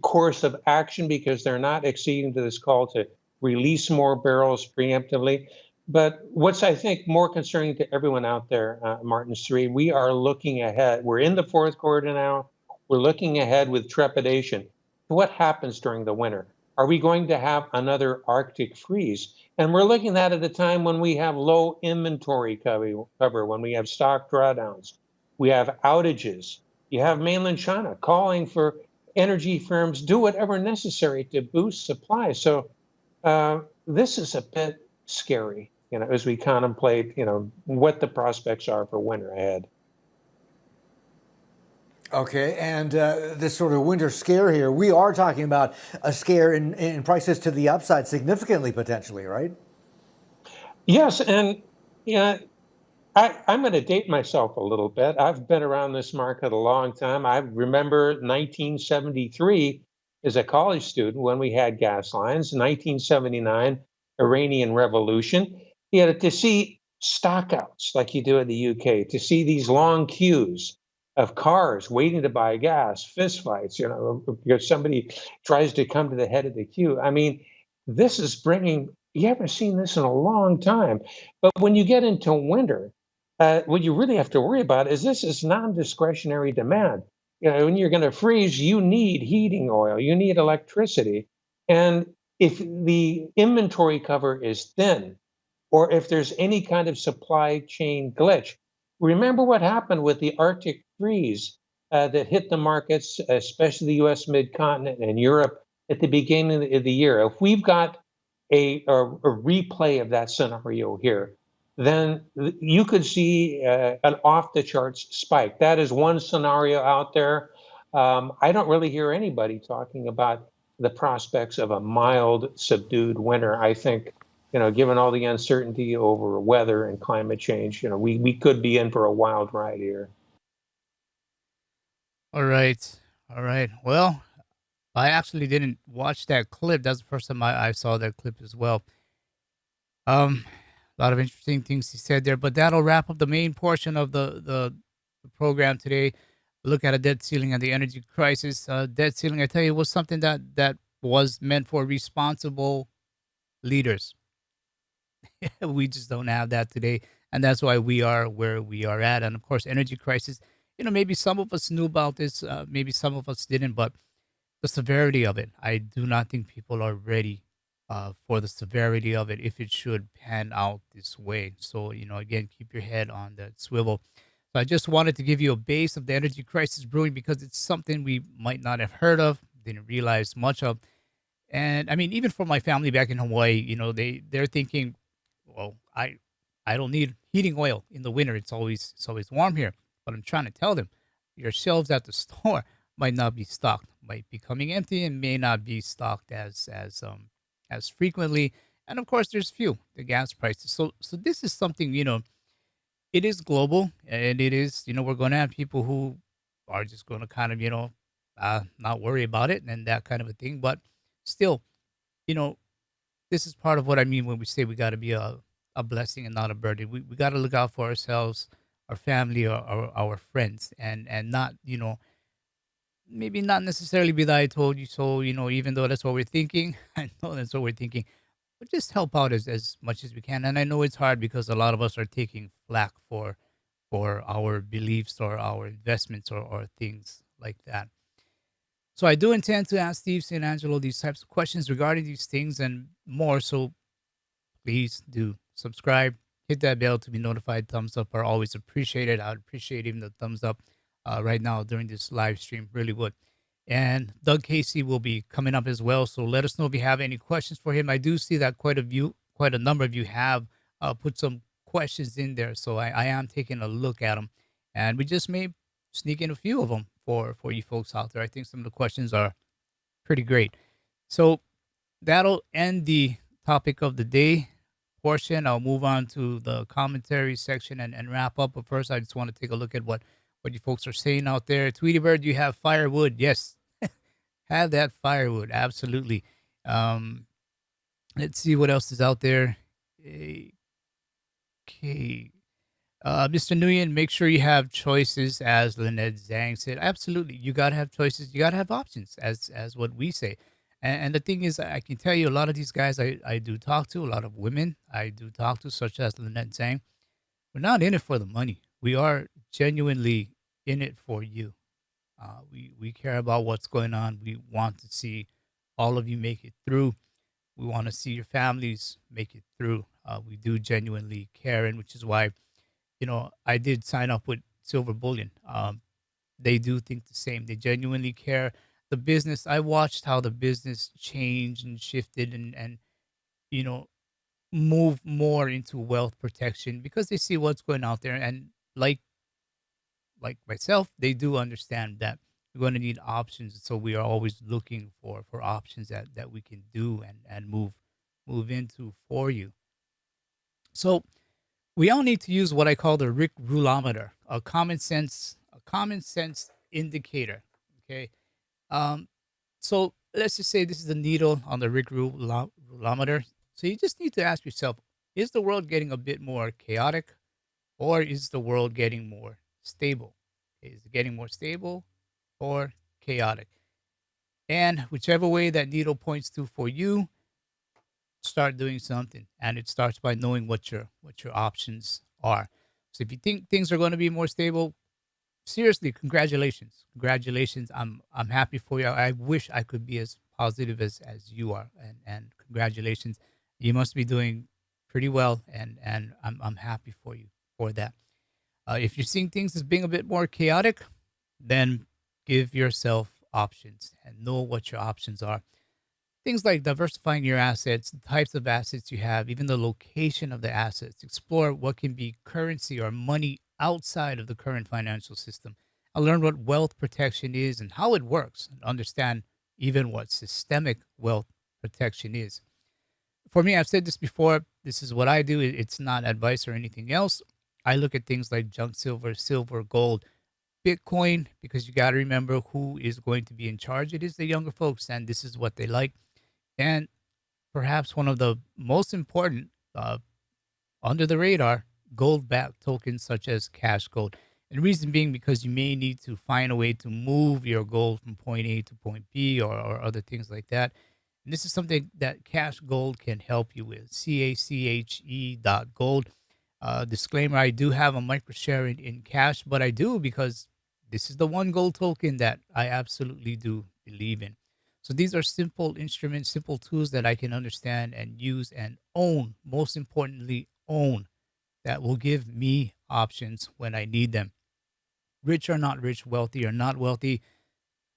course of action because they're not acceding to this call to release more barrels preemptively. But what's, I think, more concerning to everyone out there, Martin Sri, we are looking ahead. We're in the fourth quarter now. We're looking ahead with trepidation to what happens during the winter. Are we going to have another Arctic freeze? And we're looking at it at a time when we have low inventory cover, when we have stock drawdowns, we have outages. You have mainland China calling for energy firms do whatever necessary to boost supply. So this is a bit scary, as we contemplate, what the prospects are for winter ahead. Okay, and this sort of winter scare here, we are talking about a scare in prices to the upside significantly, potentially, right? Yes, and I'm going to date myself a little bit. I've been around this market a long time. I remember 1973 as a college student when we had gas lines, 1979, Iranian Revolution. You had to see stockouts like you do in the UK, to see these long queues of cars waiting to buy gas, fistfights, because somebody tries to come to the head of the queue. I mean, this is you haven't seen this in a long time. But when you get into winter, what you really have to worry about is this is non-discretionary demand. When you're going to freeze, you need heating oil, you need electricity. And if the inventory cover is thin, or if there's any kind of supply chain glitch, remember what happened with the Arctic freeze that hit the markets, especially the U.S. mid-continent and Europe at the beginning of the year. If we've got a replay of that scenario here, then you could see an off-the-charts spike. That is one scenario out there. I don't really hear anybody talking about the prospects of a mild, subdued winter. I think, given all the uncertainty over weather and climate change, we could be in for a wild ride here. All right. Well, I actually didn't watch that clip. That's the first time I saw that clip as well. A lot of interesting things he said there, but that'll wrap up the main portion of the program today. Look at a debt ceiling and the energy crisis. Debt ceiling, I tell you, was something that was meant for responsible leaders. We just don't have that today, and that's why we are where we are at. And of course, energy crisis. Maybe some of us knew about this, maybe some of us didn't, but the severity of it, I do not think people are ready for the severity of it if it should pan out this way. So, again, keep your head on that swivel. So I just wanted to give you a base of the energy crisis brewing because it's something we might not have heard of, didn't realize much of. And I mean, even for my family back in Hawaii, they're thinking, well, I don't need heating oil in the winter. It's always warm here. But I'm trying to tell them, your shelves at the store might not be stocked, might be coming empty, and may not be stocked as frequently. And of course, there's fuel, the gas prices. So this is something, it is global, and it is, we're going to have people who are just going to kind of, not worry about it and that kind of a thing. But still, you know, this is part of what I mean when we say we got to be a blessing and not a burden. We got to look out for ourselves, our family, or our friends, and not, maybe not necessarily be the I told you so, even though that's what we're thinking. I know that's what we're thinking, but just help out as much as we can. And I know it's hard because a lot of us are taking flack for our beliefs or our investments or things like that. So I do intend to ask Steve St. Angelo these types of questions regarding these things and more. So please do subscribe, hit that bell to be notified. Thumbs up are always appreciated. I'd appreciate even the thumbs up right now during this live stream. Really would. And Doug Casey will be coming up as well. So let us know if you have any questions for him. I do see that quite a number of you have put some questions in there. So I am taking a look at them. And we just may sneak in a few of them for you folks out there. I think some of the questions are pretty great. So that'll end the topic of the day portion. I'll move on to the commentary section and wrap up. But first, I just want to take a look at what you folks are saying out there. Tweety Bird, you have firewood. Yes, have that firewood. Absolutely. Let's see what else is out there. Okay. Mr. Nguyen, make sure you have choices, as Lynette Zhang said. Absolutely. You got to have choices. You got to have options, as what we say. And the thing is, I can tell you a lot of these guys I do talk to, a lot of women I do talk to, such as Lynette Zhang, we're not in it for the money. We are genuinely in it for you. We care about what's going on. We want to see all of you make it through. We want to see your families make it through. We do genuinely care, and which is why, I did sign up with Silver Bullion. They do think the same. They genuinely care. The business, I watched how the business changed and shifted and you know, move more into wealth protection because they see what's going out there. And like myself, they do understand that we're going to need options. So we are always looking for options that we can do and move into for you. So we all need to use what I call the Rick rulometer, a common sense indicator. Okay. So let's just say this is the needle on the Rick rulometer. So you just need to ask yourself, is the world getting a bit more chaotic or is the world getting more stable? Is it getting more stable or chaotic? And whichever way that needle points to for you, start doing something. And it starts by knowing what your options are. So if you think things are going to be more stable, seriously, congratulations. I'm happy for you. I wish I could be as positive as you are, and congratulations. You must be doing pretty well, and I'm happy for you for that. If you're seeing things as being a bit more chaotic, then give yourself options and know what your options are. Things like diversifying your assets, the types of assets you have, even the location of the assets. Explore what can be currency or money outside of the current financial system. And learn what wealth protection is and how it works, and understand even what systemic wealth protection is. For me, I've said this before, this is what I do. It's not advice or anything else. I look at things like junk silver, gold, Bitcoin, because you got to remember who is going to be in charge. It is the younger folks, and this is what they like. And perhaps one of the most important under the radar gold backed tokens such as Cash Gold. And the reason being because you may need to find a way to move your gold from point A to point B or other things like that. And this is something that Cash Gold can help you with. CACHE.gold. Disclaimer, I do have a micro share in Cash, but I do because this is the one gold token that I absolutely do believe in. So these are simple instruments, simple tools that I can understand and use and own. Most importantly, own, that will give me options when I need them. Rich or not rich, wealthy or not wealthy,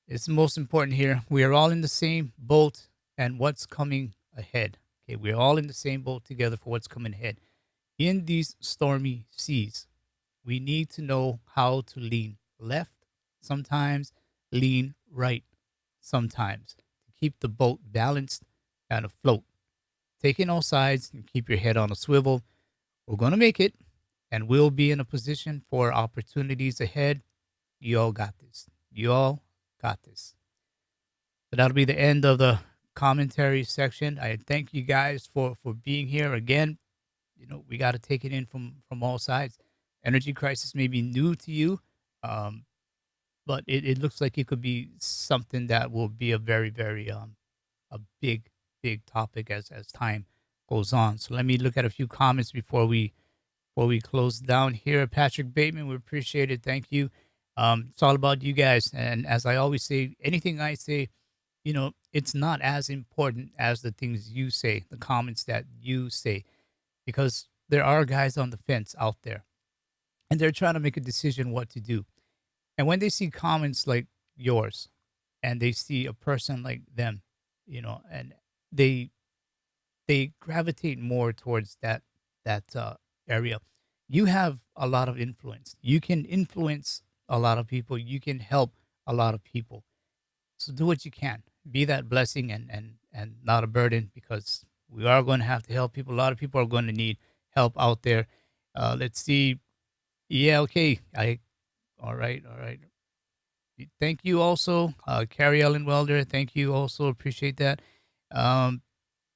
it's most important here. We are all in the same boat and what's coming ahead. Okay, we're all in the same boat together for what's coming ahead. In these stormy seas, we need to know how to lean left sometimes, lean right sometimes, to keep the boat balanced and afloat. Take in all sides and keep your head on a swivel. We're going to make it, and we'll be in a position for opportunities ahead. You all got this. You all got this. So that'll be the end of the commentary section. I thank you guys for being here again. You know, we got to take it in from all sides. Energy crisis may be new to you, but it looks like it could be something that will be a very, very a big topic as time goes on. So let me look at a few comments before we close down here. Patrick Bateman, we appreciate it. Thank you. It's all about you guys. And as I always say, anything I say, you know, it's not as important as the things you say, the comments that you say, because there are guys on the fence out there and they're trying to make a decision what to do. And when they see comments like yours and they see a person like them, you know, and they gravitate more towards that area. You have a lot of influence. You can influence a lot of people. You can help a lot of people. So do what you can. Be that blessing and not a burden, because we are going to have to help people. A lot of people are going to need help out there. Let's see. Yeah, okay. All right, all right. Thank you also, Carrie Ellen Welder. Thank you also. Appreciate that. Um,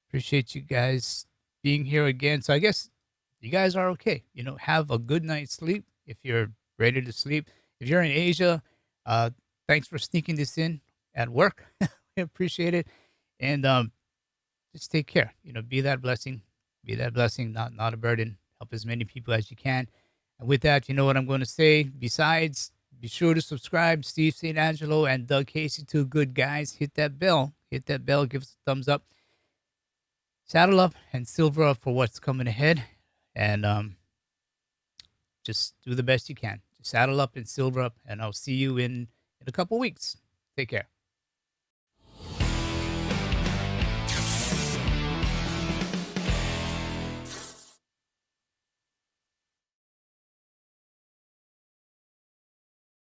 Appreciate you guys being here again. So I guess you guys are okay. You know, have a good night's sleep if you're ready to sleep. If you're in Asia, thanks for sneaking this in at work. We appreciate it. And just take care. You know, be that blessing. Be that blessing, not a burden. Help as many people as you can. And with that, you know what I'm going to say. Besides, be sure to subscribe. Steve St. Angelo and Doug Casey, two good guys. Hit that bell. Hit that bell. Give us a thumbs up. Saddle up and silver up for what's coming ahead. And just do the best you can. Just saddle up and silver up. And I'll see you in a couple weeks. Take care.